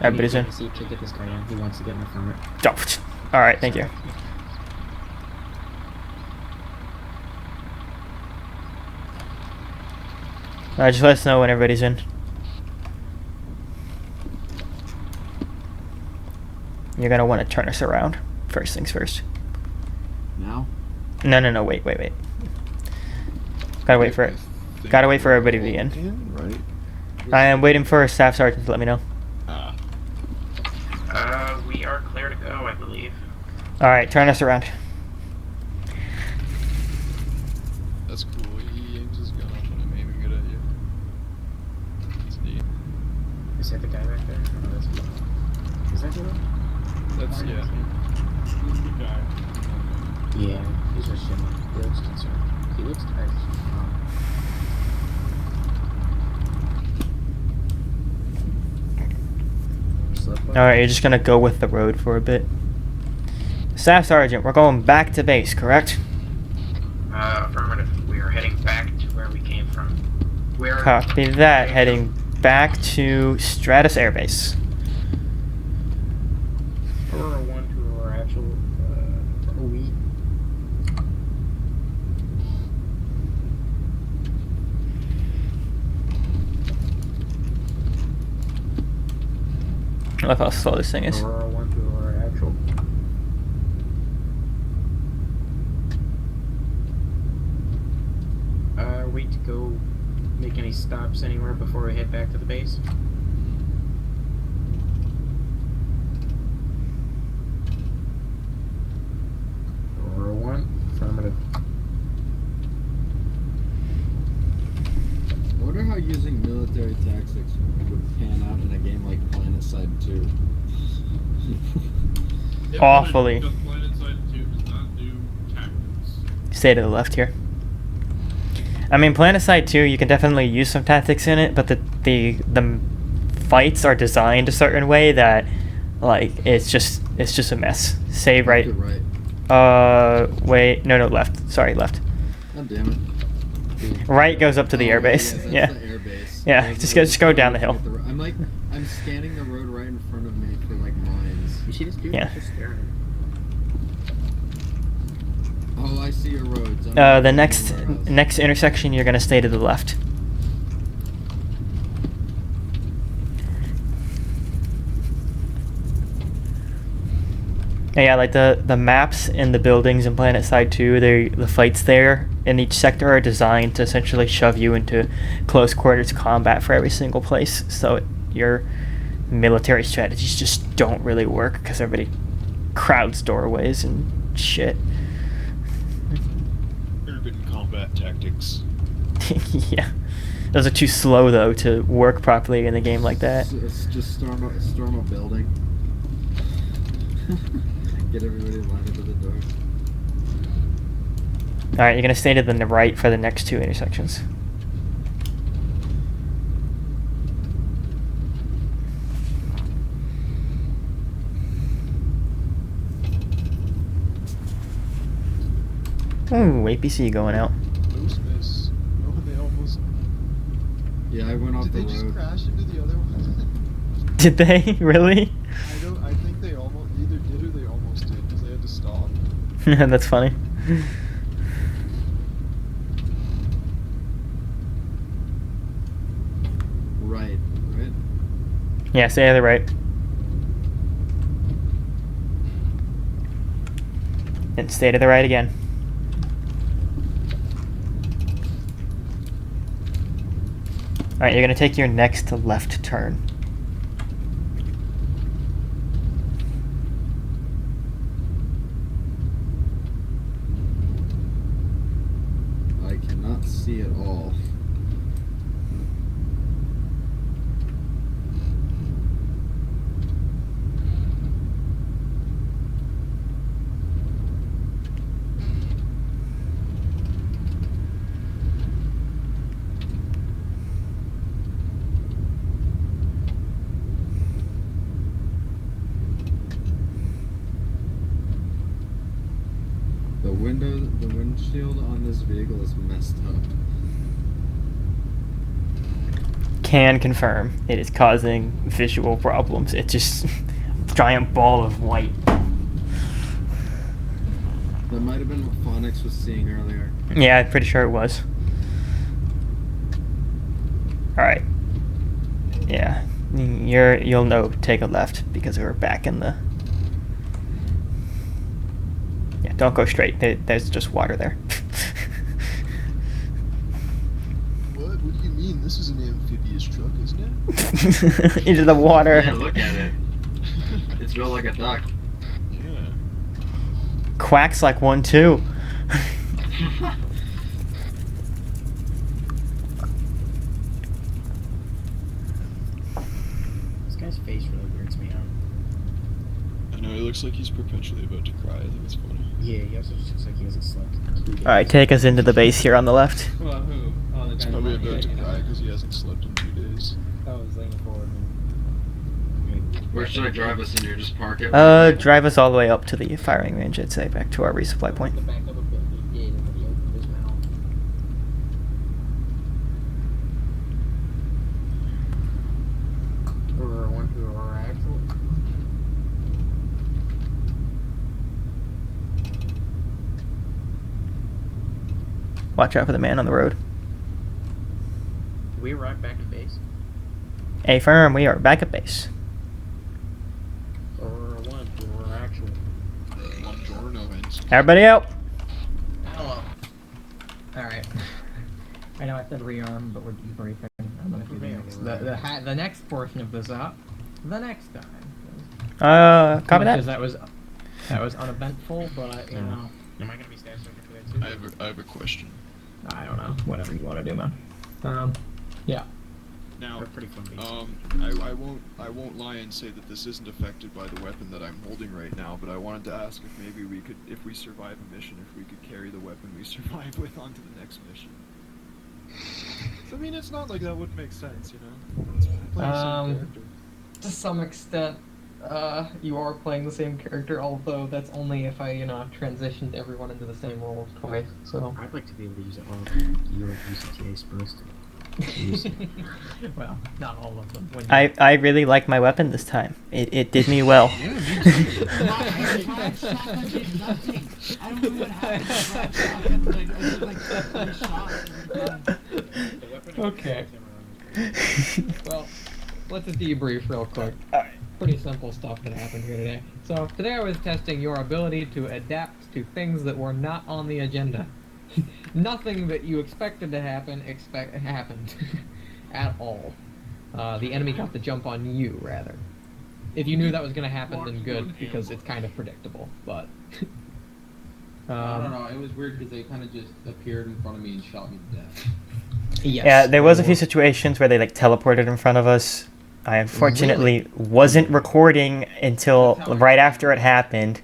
everybody's in. See, get this guy in. He wants to get in the front. Oh, alright, thank you. Alright, just let us know when everybody's in. You're gonna want to turn us around. First things first. Now? No, wait. Gotta wait for it. Gotta wait for everybody to be in. Right? I am waiting for Staff Sergeant to let me know. We are clear to go, I believe. Alright, turn us around. That's cool. He aims his gun up when I'm aiming it at you. That's neat. Is that the guy back there? Oh, no, that's me. Is that the That's, yeah. He's the guy. Yeah, he's just chilling. He looks concerned. He looks tired. Alright, you're just gonna go with the road for a bit. Staff Sergeant, we're going back to base, correct? Affirmative. We are heading back to where we came from. Where? Copy that. Heading back to Stratus Air Base. Aurora 1 to our actual OE. I love how slow this thing is. Aurora 1 to our actual. Wait to go make any stops anywhere before we head back to the base? Aurora 1, affirmative. I wonder how using military tactics would pan out in a game like PlanetSide 2. Awfully. Because PlanetSide 2 does not do tactics. Stay to the left here. I mean, PlanetSide 2, you can definitely use some tactics in it, but the fights are designed a certain way that, like, it's just a mess. Say right. You're right. Wait, no, left. Sorry, left. God damn it. Right goes up to the airbase. Yes, that's Yeah. the airbase. Yeah, I was just go down the hill. I'm scanning the road right in front of me for like mines. You see this dude? Yeah. Just staring. Oh, I see your roads. I'm The not next anywhere else. next intersection, you're gonna stay to the left. Yeah, like the maps in the buildings in PlanetSide 2, the fights there in each sector are designed to essentially shove you into close quarters combat for every single place. So your military strategies just don't really work because everybody crowds doorways and shit. Urban combat tactics. Yeah, those are too slow though to work properly in a game like that. It's just storm a building. Get everybody lined up at the door. Alright, you're gonna stay to the right for the next two intersections. Ooh, APC going out. Those miss. No, they almost. Yeah, I went off Did the they just road. crash into the other one? Did they? Really? I think they almost either did or they almost did because they had to stop. That's funny. Right. Yeah, stay to the right. Then stay to the right again. Alright, you're gonna take your next left turn. I cannot see at all. The windshield on this vehicle is messed up. Can confirm it is causing visual problems. It's just a giant ball of white. That might have been what Phonics was seeing earlier. Yeah, I'm pretty sure it was. Alright. Yeah. You'll know take a left because we're back in the... Yeah, don't go straight. There's just water there. What do you mean? This is an amphibious truck, isn't it? Into the water. Yeah, look at it. It's built like a duck. Yeah. Quacks like one too. This guy's face really weirds me out. I know, he looks like he's perpetually about to cry. I think it's funny. Yeah, he also just looks like he hasn't slept in 2 days. Alright, take us into the base here on the left. Well, who? Oh, the He's guy probably who- about to yeah, cry because he hasn't slept in 2 days. Oh, he's leaning forward. Where should I drive us in here? Just park it? Drive us all the way up to the firing range, I'd say, back to our resupply point. The back up a bit, he did, but he opened his mouth. Or one to our actual. Watch out for the man on the road. Did we arrive back at base? Affirm, we are back at base. Or one to our actual. Buongiorno, Vince. Everybody out! Hello. Alright. I know I said rearm, but we're debriefing. I'm gonna do the next portion of this up the next time. Copy Because that. that was uneventful, but you know, Am I gonna be staff sergeant for that too? I have a question. I don't know. Whatever you want to do, man. Yeah. Now, They're pretty fun beats. I won't lie and say that this isn't affected by the weapon that I'm holding right now, but I wanted to ask if maybe we could, if we survive a mission, if we could carry the weapon we survive with onto the next mission. I mean, it's not like that wouldn't make sense, you know? It's playing the same character. To some extent, you are playing the same character, although that's only if I, transitioned everyone into the same roles twice, so... I'd like to be able to use it all. You're UCTA supposed to. Well, not all of them. When I really like my weapon this time. It did me well. I don't know what happened. Okay. Well, let's debrief real quick. Pretty simple stuff that happened here today. So, today I was testing your ability to adapt to things that were not on the agenda. Nothing that you expected to happen happened at all. The enemy got the jump on you, rather. If you knew that was going to happen, then good, because it's kind of predictable, but... I don't know, it was weird because they kind of just appeared in front of me and shot me to death. Yes. Yeah, there was a few situations where they teleported in front of us. I unfortunately wasn't recording until right after it happened.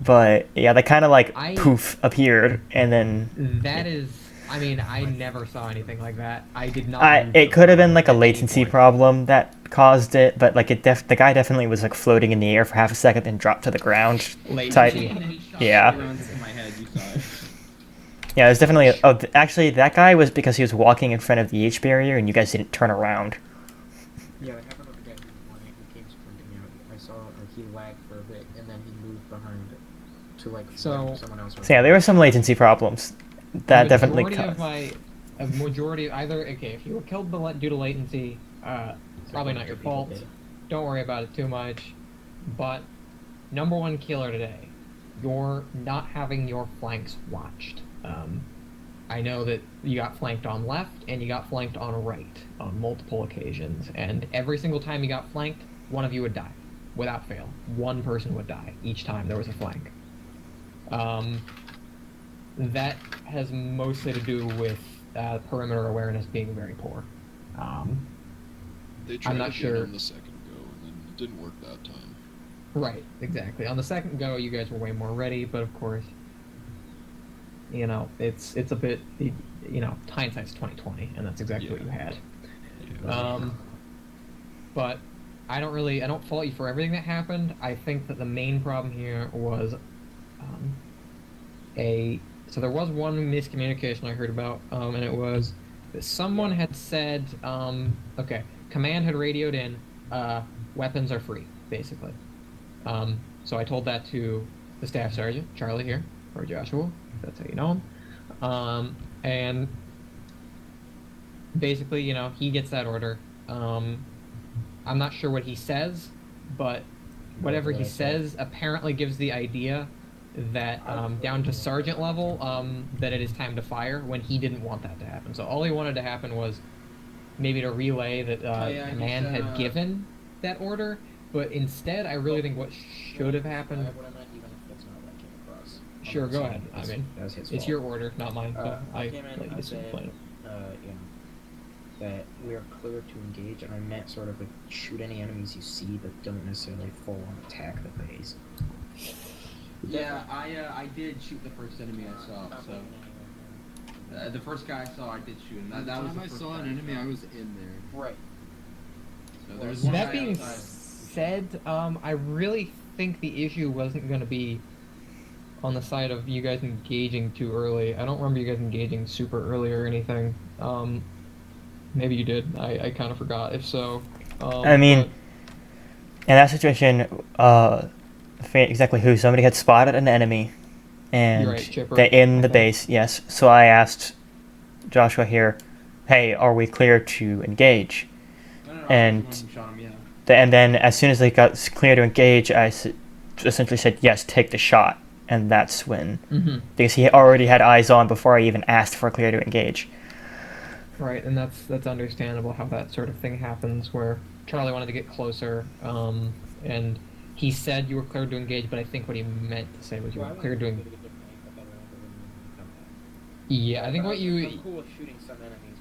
But yeah, they kind of poof appeared and then. That is, I mean, I never saw anything like that. I did not. It could have been a latency problem that caused it, but the guy definitely was floating in the air for half a second and dropped to the ground. Yeah. Yeah, there's definitely. Actually, that guy was because he was walking in front of the H barrier and you guys didn't turn around. Yeah, they have another guy who came sprinting out. I saw he lagged for a bit and then he moved behind to someone else. So yeah, there were some latency problems that definitely caused. A majority, either if you were killed due to latency, probably not your fault. Don't worry about it too much. But #1 killer today you're not having your flanks watched. I know that you got flanked on left and you got flanked on right on multiple occasions, and every single time you got flanked, one of you would die, without fail. One person would die each time there was a flank. That has mostly to do with perimeter awareness being very poor. They tried I'm not again sure. on the second go, and then it didn't work that time. Right, exactly. On the second go, you guys were way more ready, but of course, you know, it's a bit, you know, hindsight's 20/20, and that's exactly what you had. Yeah. But I don't fault you for everything that happened. I think that the main problem here was so there was one miscommunication I heard about, and it was that someone had said, okay, command had radioed in, weapons are free, basically. So I told that to the staff sergeant, Charlie here, or Joshua, that's how you know him. And basically, you know, he gets that order. I'm not sure what he says, but whatever he says apparently gives the idea that down to sergeant level, that it is time to fire when he didn't want that to happen. So all he wanted to happen was maybe to relay that command had given that order, but instead I really think what should have happened... What I meant, even if that's not what I came across. Sure, go ahead. I mean, that was his it's fault. your order, not mine. So I came in, I said, explain it. you know, that we are clear to engage, and I meant sort of like shoot any enemies you see, but don't necessarily full on attack the base. Yeah, I did shoot the first enemy I saw. So the first guy I saw, I did shoot him. That was the I first saw an enemy, I was in there. Right. So there was one That guy being outside. said, I really think the issue wasn't going to be on the side of you guys engaging too early. I don't remember you guys engaging super early or anything. Maybe you did. I kind of forgot. If so, I mean, in that situation, I forget exactly who. Somebody had spotted an enemy, and You're right, Chipper, they're in I the think. base. Yes. So I asked Joshua here, "Hey, are we clear to engage?" No, And I was the one who shot him, yeah. And then as soon as they got clear to engage, I essentially said, "Yes, take the shot." And that's when, because he already had eyes on before I even asked for clear to engage. Right, and that's understandable how that sort of thing happens, where Charlie wanted to get closer, and he said you were cleared to engage, but I think what he meant to say was you were cleared to engage. Yeah, I think what you... I'm cool with shooting some enemies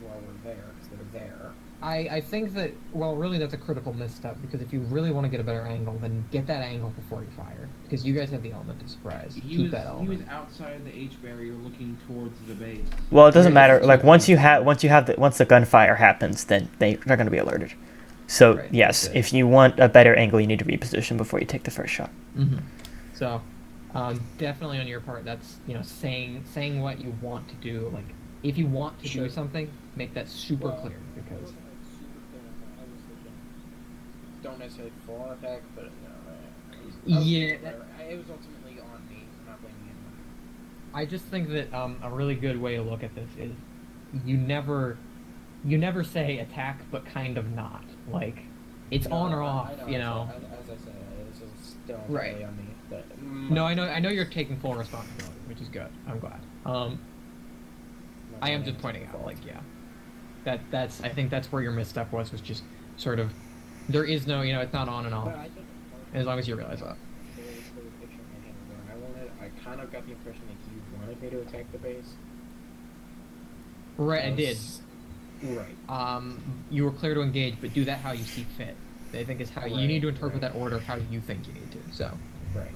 while we're there, because they're there. I think that, well, really that's a critical misstep, because if you really want to get a better angle, then get that angle before you fire, because you guys have the element of surprise. Keep that element. He was outside the H barrier looking towards the base. Well, it doesn't matter. Like once the gunfire happens, then they're going to be alerted. So Right, yes, that's it. if you want a better angle, you need to reposition before you take the first shot. So, definitely on your part, that's, you know, saying what you want to do. Like, if you want to do something, make that super clear, because... Don't necessarily full on attack, but Yeah, it was ultimately on me. I'm not blaming anyone. I just think that a really good way to look at this is you never say attack, but kind of not. Like, it's on or off, you know. As I said, this is still Right. entirely on me. But No, I know you're taking full responsibility, which is good. I'm glad. I am just pointing out, like, yeah, I think that's where your misstep was just sort of, there is no, you know, it's not on and off, But I think as long as you realize that. there was a picture in my hand where I kind of got the impression that you wanted me to attack the base. Right, I did. Right. You were clear to engage, but do that how you see fit. I think is how you need to interpret that order how you think you need to. So, Right.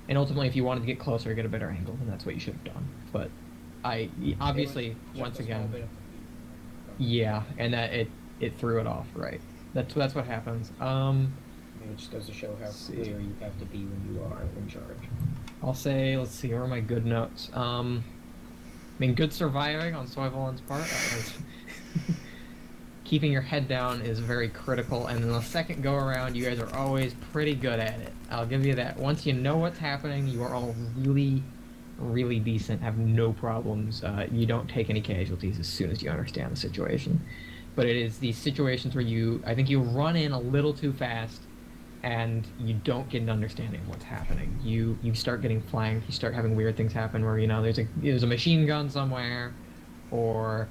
and ultimately, if you wanted to get closer, get a better angle, then that's what you should have done. But obviously, once again, yeah, and that it threw it off. Right. That's what happens. It just goes to show how clear you have to be when you are in charge. I'll say, let's see, where are my good notes? I mean, good surviving on Soyvolon's part. Keeping your head down is very critical, and in the second go-around, you guys are always pretty good at it. I'll give you that. Once you know what's happening, you are all really, really decent, have no problems. You don't take any casualties as soon as you understand the situation. But it is these situations where I think you run in a little too fast, and you don't get an understanding of what's happening. You start getting flanked. You start having weird things happen where there's a machine gun somewhere, or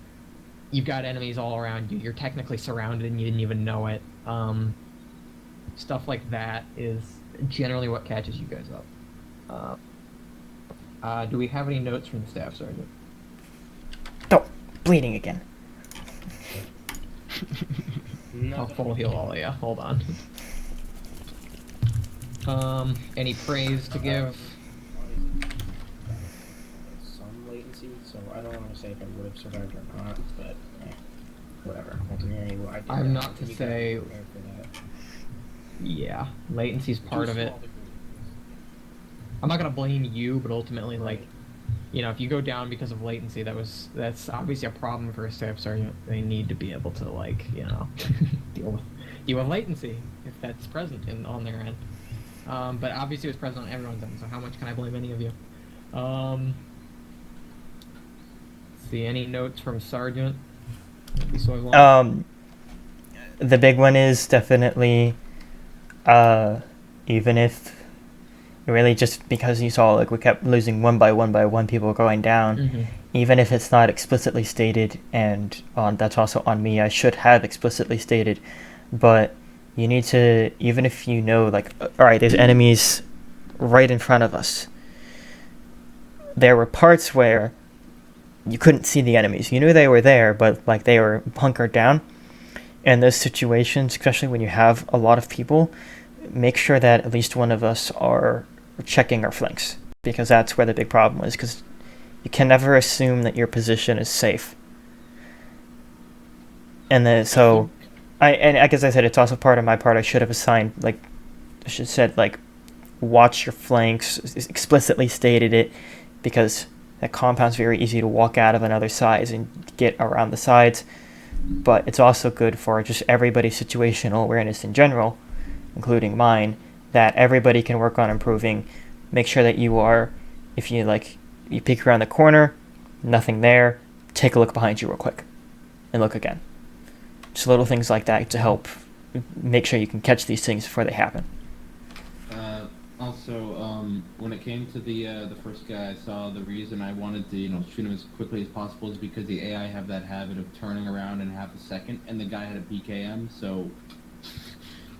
you've got enemies all around you. You're technically surrounded and you didn't even know it. Stuff like that is generally what catches you guys up. Do we have any notes from the staff sergeant? Oh, bleeding again. I'll full heal all of you. Hold on. Any praise to give? Some latency, so I don't want to say if I would have survived or not, but whatever. Ultimately, I'm not to you say. gotta prepare for that. Yeah, latency's part of it. I'm not gonna blame you, but ultimately, like, if you go down because of latency, that's obviously a problem for a staff sergeant. They need to be able to, like, deal with latency if that's present on their end. But obviously, it's present on everyone's end. So how much can I blame any of you? See any notes from sergeant? The big one is definitely, even if really just because you saw like we kept losing one by one people going down, even if it's not explicitly stated, and that's also on me, I should have explicitly stated, but you need to, even if you know, like, all right, there's enemies right in front of us. There were parts where you couldn't see the enemies. You knew they were there, but like they were hunkered down. In those situations, especially when you have a lot of people, make sure that at least one of us are checking our flanks, because that's where the big problem is, because you can never assume that your position is safe. And as I said, it's also part of my part. I should have assigned, like, I should have said, like, watch your flanks, explicitly stated it, because that compound's very easy to walk out of on other sides and get around the sides. But it's also good for just everybody's situational awareness in general, including mine, that everybody can work on improving. Make sure that you are, if you peek around the corner, nothing there, take a look behind you real quick and look again. Just little things like that to help make sure you can catch these things before they happen. Also, when it came to the first guy, I saw the reason I wanted to shoot him as quickly as possible is because the AI have that habit of turning around in half a second, and the guy had a PKM, so.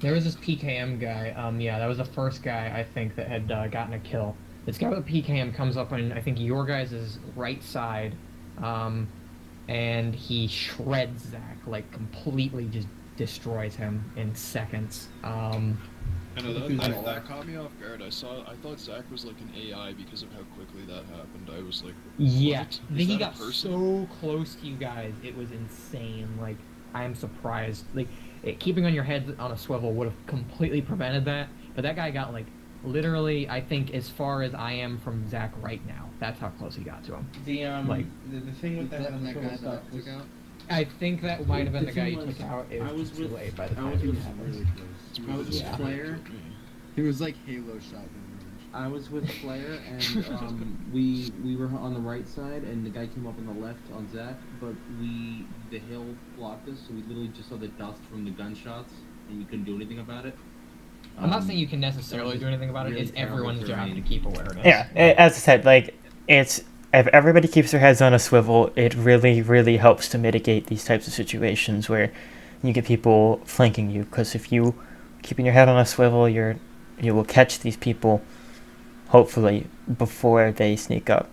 There was this PKM guy. That was the first guy I think that had gotten a kill. This guy with a PKM comes up on, I think, your guys' right side, and he shreds Zach, like completely just destroys him in seconds. I know that caught me off guard. I thought Zach was like an AI because of how quickly that happened. I was like, yeah, he got so close to you guys, it was insane. Like, I am surprised. Like, keeping on your head on a swivel would have completely prevented that. But that guy got, like, literally, I think, as far as I am from Zach right now. That's how close he got to him. The thing with that guy stuff was, I think that might have been the guy you took out. It was too late by the time it happened. I was with Flair. He was like Halo shotgun range. I was with Flair, and we were on the right side, and the guy came up on the left on Zach, but the hill blocked us, so we literally just saw the dust from the gunshots, and we couldn't do anything about it. I'm not saying you can necessarily do anything about it. It's everyone's job to keep awareness. Yeah, as I said, like, if everybody keeps their heads on a swivel, it really, really helps to mitigate these types of situations where you get people flanking you. Because if you keeping your head on a swivel, you will catch these people, hopefully, before they sneak up.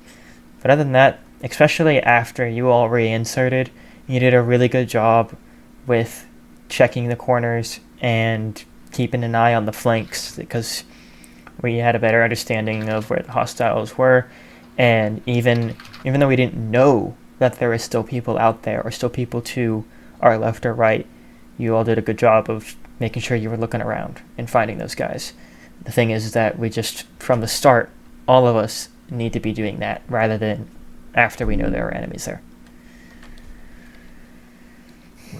But other than that, especially after you all reinserted, you did a really good job with checking the corners and keeping an eye on the flanks, because we had a better understanding of where the hostiles were. And even though we didn't know that there were still people out there or still people to our left or right, you all did a good job of making sure you were looking around and finding those guys. The thing is that we just, from the start, all of us need to be doing that rather than after we know there are enemies there.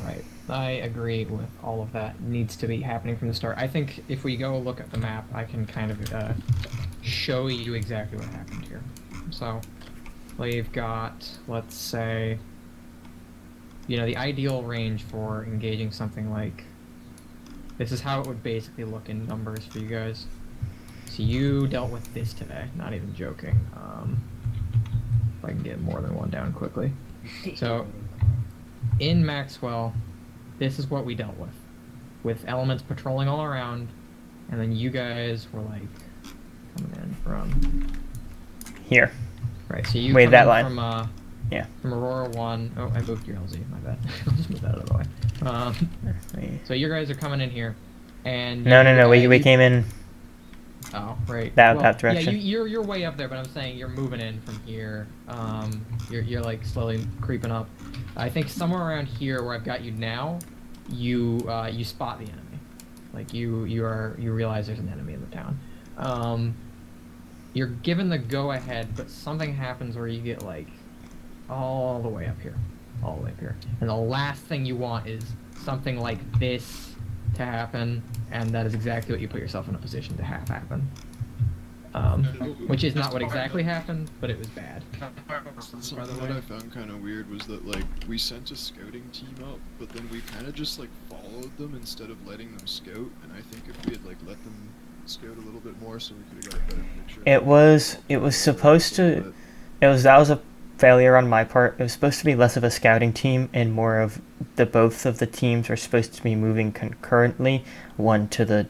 Right. I agree with all of that. It needs to be happening from the start. I think if we go look at the map, I can kind of show you exactly what happened here. So, we've got, let's say, the ideal range for engaging something like This is how it would basically look in numbers for you guys. So you dealt with this today, not even joking. If I can get more than one down quickly. So, in Maxwell, this is what we dealt with elements patrolling all around, and then you guys were like coming in from Here. right. So you Wait, come that in line. from Yeah. from Aurora 1. Oh, I moved your LZ. My bad. I'll just move that out of the way. So you guys are coming in here, and No. We came in Oh, right. that direction. Yeah, you're way up there, but I'm saying you're moving in from here. You're like slowly creeping up. I think somewhere around here where I've got you now, you spot the enemy. Like you realize there's an enemy in the town. You're given the go ahead, but something happens where you get like all the way up here. And the last thing you want is something like this to happen, and that is exactly what you put yourself in a position to have happen. Which is not what exactly happened, but it was bad. Something that I found kind of weird was that, like, we sent a scouting team up, but then we kind of just, like, followed them instead of letting them scout, and I think if we had, like, let them scout a little bit more so we could have got a better picture. That was a failure on my part. It was supposed to be less of a scouting team and more of both of the teams were supposed to be moving concurrently, one to the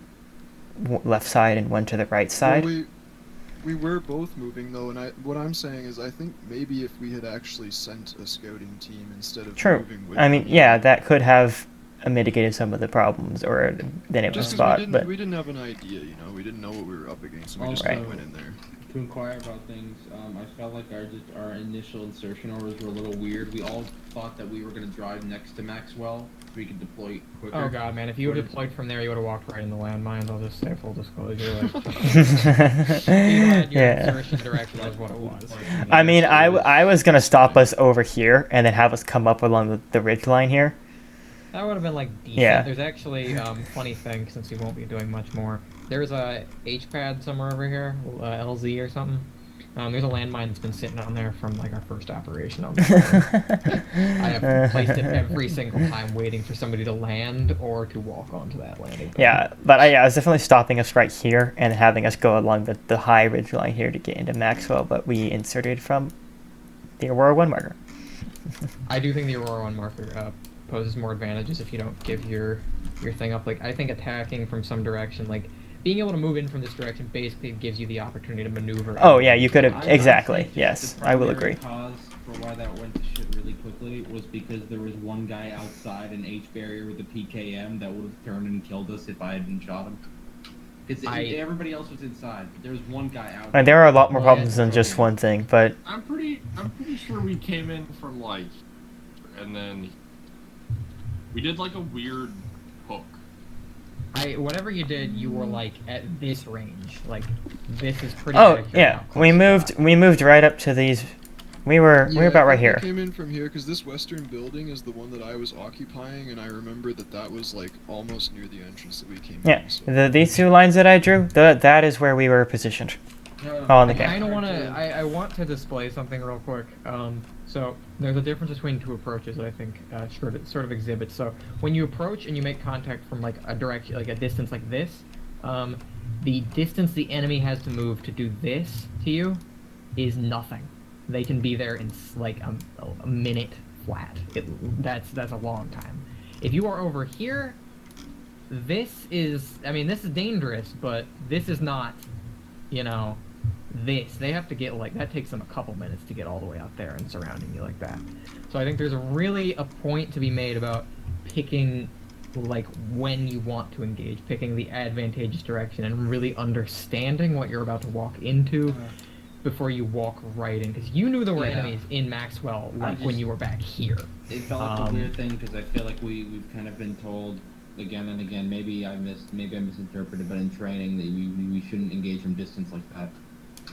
left side and one to the right side. Well, we were both moving though, and what I'm saying is I think maybe if we had actually sent a scouting team instead of moving with I mean, them, yeah, that could have mitigated some of the problems or been able to just spot, we but didn't have an idea, you know, we didn't know what we were up against, so we just Also, kind of went in there. To inquire about things, I felt like our initial insertion orders were a little weird. We all thought that we were going to drive next to Maxwell so we could deploy quicker. Oh god, man! If you would have deployed from there, you would have walked right in the landmines. I'll just say full disclosure. Like, your insertion direction is what it was. I mean, I was gonna stop us over here and then have us come up along the ridge line here. That would have been like decent. Yeah. There's actually funny thing since we won't be doing much more. There's a H-pad somewhere over here, LZ or something. There's a landmine that's been sitting on there from like our first operation on there. I have placed it every single time waiting for somebody to land or to walk onto that landing. Yeah, but I was definitely stopping us right here and having us go along the high ridge line here to get into Maxwell, but we inserted from the Aurora 1 marker. I do think the Aurora 1 marker poses more advantages if you don't give your thing up. Like, I think attacking from some direction, like, being able to move in from this direction basically gives you the opportunity to maneuver. Oh, yeah, you could have, exactly, yes, I will agree. The cause for why that went to shit really quickly was because there was one guy outside an H barrier with a PKM that would have turned and killed us if I hadn't shot him. Because everybody else was inside. There was one guy out. And there are a lot more problems than just one thing, but I'm pretty sure we came in from like, and then we did like a weird hook. Whatever you did, you were like at this range. Like, this is pretty. Oh yeah, we moved right up to these. We were about right here. We came in from here because this western building is the one that I was occupying, and I remember that was like almost near the entrance that we came in. Yeah, So. These two lines that I drew, that is where we were positioned. On the I don't want to. I want to display something real quick. So there's a difference between two approaches that I think sort of exhibits. So when you approach and you make contact from like a direction, like a distance like this, the distance the enemy has to move to do this to you is nothing. They can be there in like a minute flat. That's a long time. If you are over here, this is dangerous, but this is not, you know. They have to get like that takes them a couple minutes to get all the way out there and surrounding you like that. So I think there's really a point to be made about picking like when you want to engage, picking the advantageous direction, and really understanding what you're about to walk into before you walk right in. Because you knew there were enemies in Maxwell like when you were back here. It felt like a weird thing because I feel like we've kind of been told again and again. Maybe I misinterpreted, but in training that we shouldn't engage from distance like that.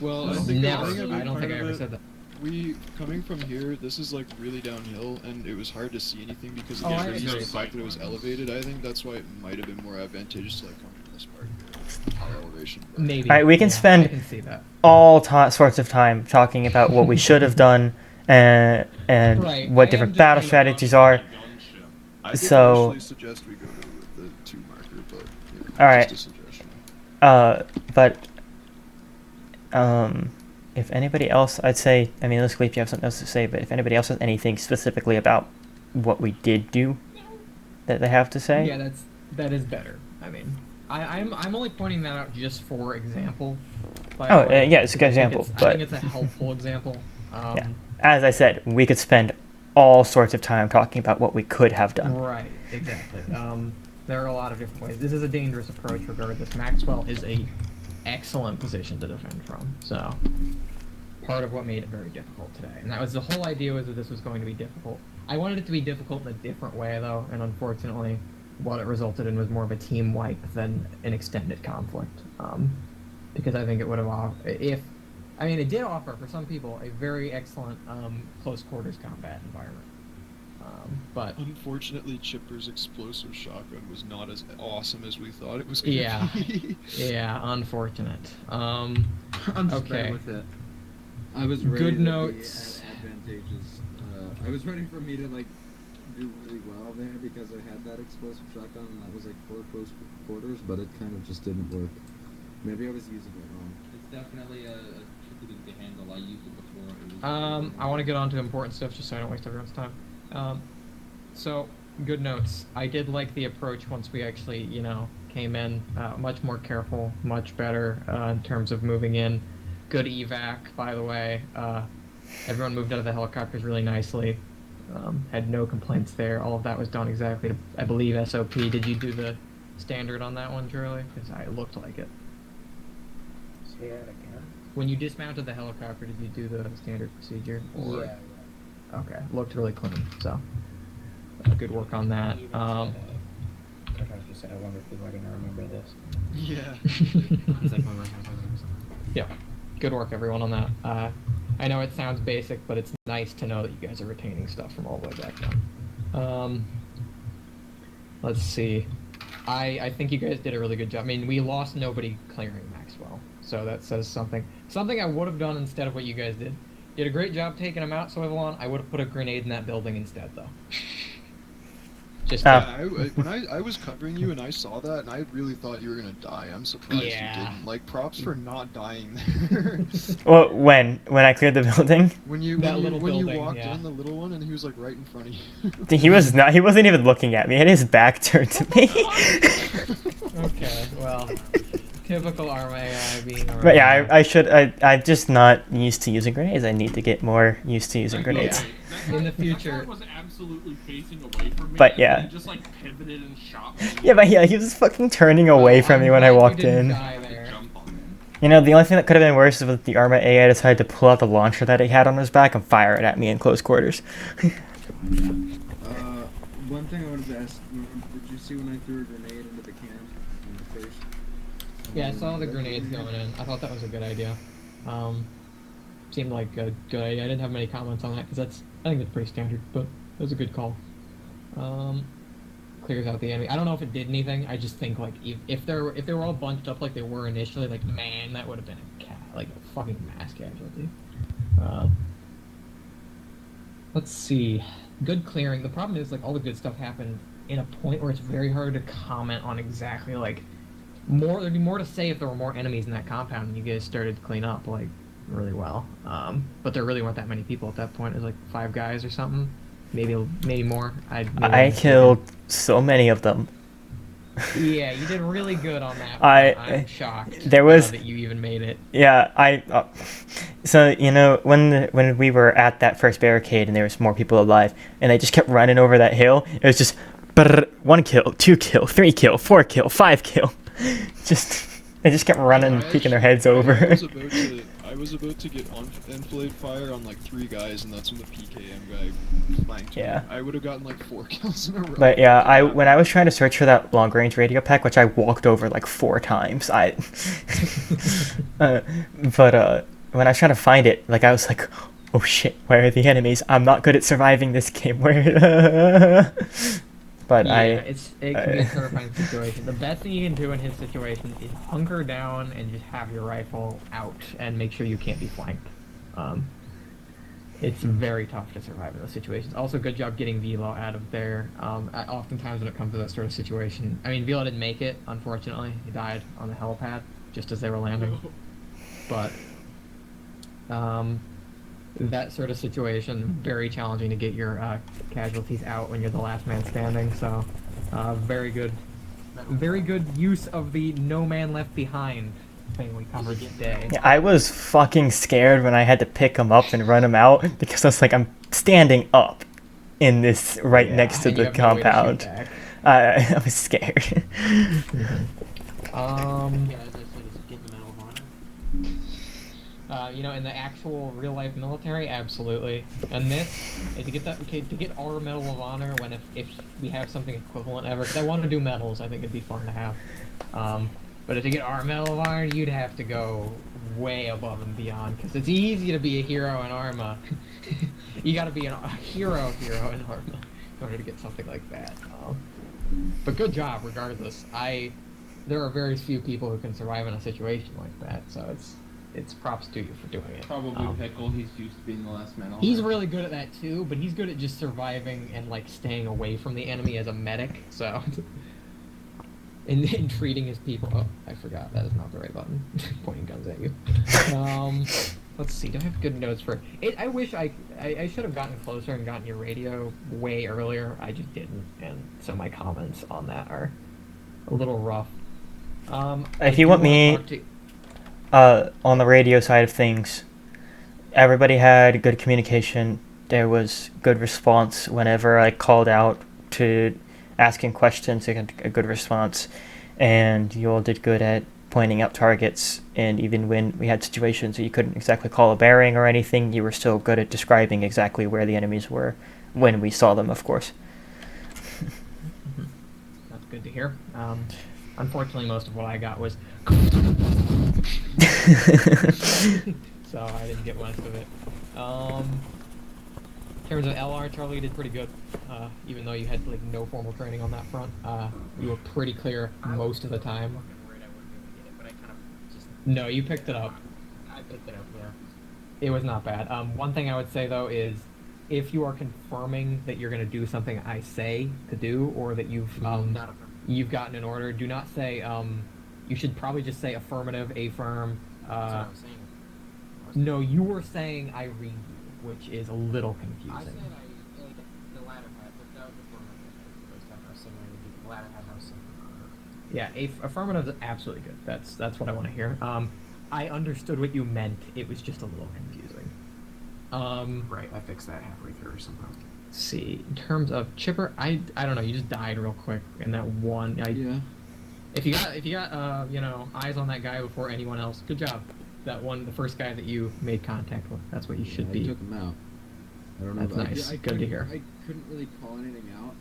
Well, I don't think I ever said that. We coming from here, this is like really downhill, and it was hard to see anything because again, the fact that it was elevated. I think that's why it might have been more advantageous to like come from this part here, high elevation. Maybe. All right, we can spend all sorts of time talking about what we should have done and what different battle strategies are. I so suggest we go to with the 2 marker, but All right. just a suggestion. But if anybody else, I'd say, I mean, let's if you have something else to say, but if anybody else has anything specifically about what we did do that they have to say. Yeah, that is better. I mean, I'm only pointing that out just for example. Oh, yeah, it's a good example, I but think it's a helpful example. yeah. As I said, we could spend all sorts of time talking about what we could have done. Right, exactly. There are a lot of different ways. This is a dangerous approach regardless. Maxwell is a excellent position to defend from, so part of what made it very difficult today. And that was the whole idea, was that this was going to be difficult. I wanted it to be difficult in a different way, though, and unfortunately, what it resulted in was more of a team wipe than an extended conflict. Because I think it would have it did offer, for some people, a very excellent close quarters combat environment. But unfortunately, Chipper's explosive shotgun was not as awesome as we thought it was going yeah, to be. yeah, unfortunate. I'm just Okay. bad with it. I was ready Good to notes. be advantageous. I was ready for me to like do really well there because I had that explosive shotgun and that was like for close quarters, but it kind of just didn't work. Maybe I was using it wrong. It's definitely a tricky thing to handle. I used it before. I want to get on to important stuff just so I don't waste everyone's time. So, good notes. I did like the approach once we actually, came in. Much more careful, much better in terms of moving in. Good evac, by the way. Everyone moved out of the helicopters really nicely. Had no complaints there. All of that was done exactly to, I believe, SOP. Did you do the standard on that one, Charlie? Because it looked like it. Say that again. When you dismounted the helicopter, did you do the standard procedure? Or... Yeah. Okay, looked really clean, so good work on that. I just said, I wonder if people are going to remember this. Yeah. Yeah, good work everyone on that. I know it sounds basic, but it's nice to know that you guys are retaining stuff from all the way back then. Let's see. I think you guys did a really good job. I mean, we lost nobody clearing Maxwell, so that says something. Something I would have done instead of what you guys did. You did a great job taking him out, Soivalon. I would have put a grenade in that building instead, though. Just when I was covering you and I saw that and I really thought you were gonna die. I'm surprised you didn't. Like, props for not dying there. Well, when I cleared the building, when you walked in, the little one, and he was like right in front of you. he wasn't even looking at me. He had his back turned to me. Okay, well, typical ArmA AI being around. But yeah, I'm just not used to using grenades. I need to get more used to using grenades. In the future. That was absolutely facing away from me. But yeah. He just like pivoted and shot me. Yeah, but yeah, he was fucking turning away from me when I walked in. You know, the only thing that could have been worse is with the ArmA AI decided to pull out the launcher that he had on his back and fire it at me in close quarters. One thing I wanted to ask, did you see when I threw a grenade into the camp in the first? Yeah, I saw the grenades going in. I thought that was a good idea. Seemed like a good idea. I didn't have many comments on that because I think that's pretty standard, but it was a good call. Clears out the enemy. I don't know if it did anything. I just think like if they were all bunched up like they were initially, like man, that would have been a fucking mass casualty. Let's see. Good clearing. The problem is like all the good stuff happened in a point where it's very hard to comment on exactly like more. There'd be more to say if there were more enemies in that compound and you guys started to clean up like really well. But there really weren't that many people at that point. It was like 5 guys or something, maybe more. I killed so many of them. Yeah, you did really good on that. I'm shocked. There was that you even made it. Yeah, so you know when we were at that first barricade and there was more people alive and they just kept running over that hill, it was just 1 kill, 2 kill, 3 kill, 4 kill, 5 kill. They just kept running, peeking their heads over. I was about to get enfilade fire on like 3 guys, and that's when the PKM guy flanked me. I would have gotten like 4 kills in a row. But yeah, when I was trying to search for that long range radio pack, which I walked over like 4 times, but when I was trying to find it, like I was like, oh shit, where are the enemies? I'm not good at surviving this game. But yeah, it can be a terrifying situation. The best thing you can do in his situation is hunker down and just have your rifle out and make sure you can't be flanked. It's very tough to survive in those situations. Also, good job getting Velo out of there. Oftentimes when it comes to that sort of situation, I mean, Velo didn't make it, unfortunately. He died on the helipad just as they were landing. But that sort of situation, very challenging to get your casualties out when you're the last man standing. So, very good use of the no man left behind thing we covered today. Yeah, I was fucking scared when I had to pick him up and run him out because I was like, I'm standing up in this right next to and you the have no way to shoot compound. back. I was scared. Yeah, as I said, it's get the Medal of Honor. In the actual real life military, absolutely. And this, to get our Medal of Honor, when if we have something equivalent ever, because I want to do medals, I think it'd be fun to have. But to get our Medal of Honor, you'd have to go way above and beyond, because it's easy to be a hero in ArmA. You got to be a hero in ArmA in order to get something like that. But good job, regardless. There are very few people who can survive in a situation like that, so it's props to you for doing it. Probably Pickle. He's used to being the last man. He's really good at that too, but he's good at just surviving and like staying away from the enemy as a medic. So, and treating his people. Oh, I forgot that is not the right button. Pointing guns at you. Let's see. Do I have good notes for it? I wish I should have gotten closer and gotten your radio way earlier. I just didn't, and so my comments on that are a little rough. If you want me, on the radio side of things, everybody had good communication. There was good response whenever I called out to asking questions. I got a good response, and you all did good at pointing out targets. And even when we had situations that you couldn't exactly call a bearing or anything, you were still good at describing exactly where the enemies were when we saw them, of course. That's good to hear. Unfortunately, most of what I got was so I didn't get most of it. In terms of LR, Charlie, you did pretty good. Even though you had like no formal training on that front, you were pretty clear most of the time. No, you picked it up. I picked it up, yeah. It was not bad. One thing I would say though is, if you are confirming that you're going to do something I say to do, or that you've gotten an order, do not say. You should probably just say affirmative, affirm. That's what I was saying. No, you were saying I read you, which is a little confusing. I said the latter half, but that was affirmative. The first half I was saying I would do the latter half I was saying. Yeah, affirmative is absolutely good. That's what I want to hear. I understood what you meant. It was just a little confusing. Right, I fixed that halfway through or somehow. Let's see. In terms of Chipper, I don't know. You just died real quick in that one. Yeah. If you got eyes on that guy before anyone else, good job. That one, the first guy that you made contact with, that's what you should be. I took him out. I don't know. That's nice. Good to hear. I couldn't really call anything out.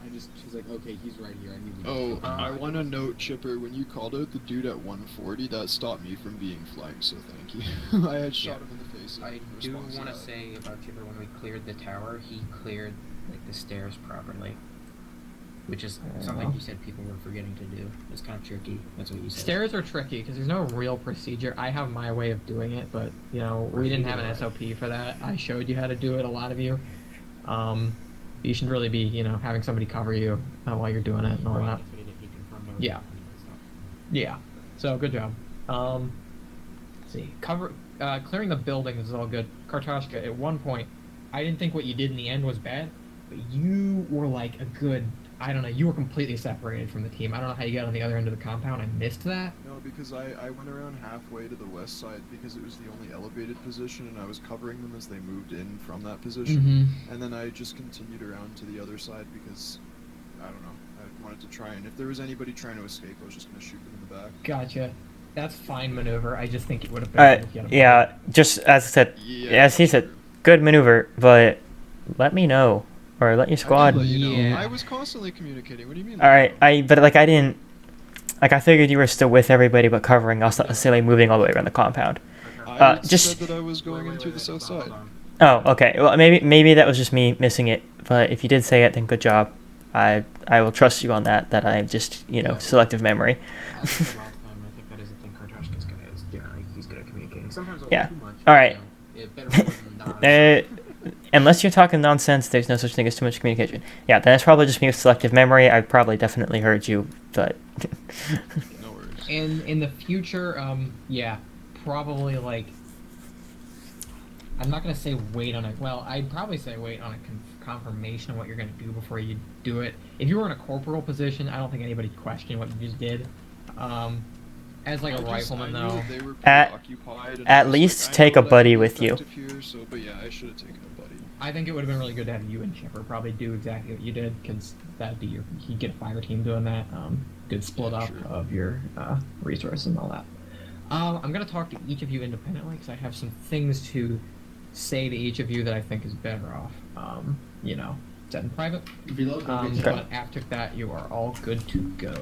She's like, okay, he's right here. I need to. Oh, I want to note, Chipper, when you called out the dude at 140, that stopped me from being flanked. So thank you. I had shot him in the face. I do want to say about Chipper, when we cleared the tower, he cleared like the stairs properly. Which is something you said people were forgetting to do. It's kind of tricky. That's what you said. Stairs are tricky because there's no real procedure. I have my way of doing it, but we didn't have an SOP for that. I showed you how to do it. A lot of you. You should really be having somebody cover you while you're doing it and all that. Yeah. Yeah. So good job. Let's see. Clearing the buildings is all good. Kartashka, at one point, I didn't think what you did in the end was bad, but you were like a good. I don't know, you were completely separated from the team. I don't know how you got on the other end of the compound. I missed that. No, because I went around halfway to the west side because it was the only elevated position, and I was covering them as they moved in from that position. And then I just continued around to the other side because, I don't know, I wanted to try, and if there was anybody trying to escape, I was just going to shoot them in the back. Gotcha. That's fine maneuver. I just think it would have been... yeah, just as I said, as he said, good maneuver, but let me know. Or let your squad. I was constantly communicating. What do you mean? Alright, I didn't. I figured you were still with everybody, but covering us, not necessarily moving all the way around the compound. I just said that I was going into the south side. Oh, okay. Well, maybe that was just me missing it. But if you did say it, then good job. I will trust you on that. That I just selective memory. I think that is a thing Kartashka's good at. He's good at communicating. Sometimes a little too much. All right. Unless you're talking nonsense, there's no such thing as too much communication. Yeah, then it's probably just me with selective memory. I probably definitely heard you, but... No worries. In the future, yeah, probably like. I'm not gonna say wait on it. Well, I'd probably say wait on a confirmation of what you're gonna do before you do it. If you were in a corporal position, I don't think anybody questioned what you just did. As like a rifleman, I knew though. they were At- preoccupied, and at I was least like, I take know a that buddy could be with you. effective Here, so, but yeah, I should have taken a buddy. I think it would have been really good to have you and Chipper probably do exactly what you did, because that'd be you'd get a fire team doing that. Good split Yeah, up sure. of your resources and all that. I'm gonna talk to each of you independently because I have some things to say to each of you that I think is better off. You know, set in private. Reload, go get shot. But after that, you are all good to go.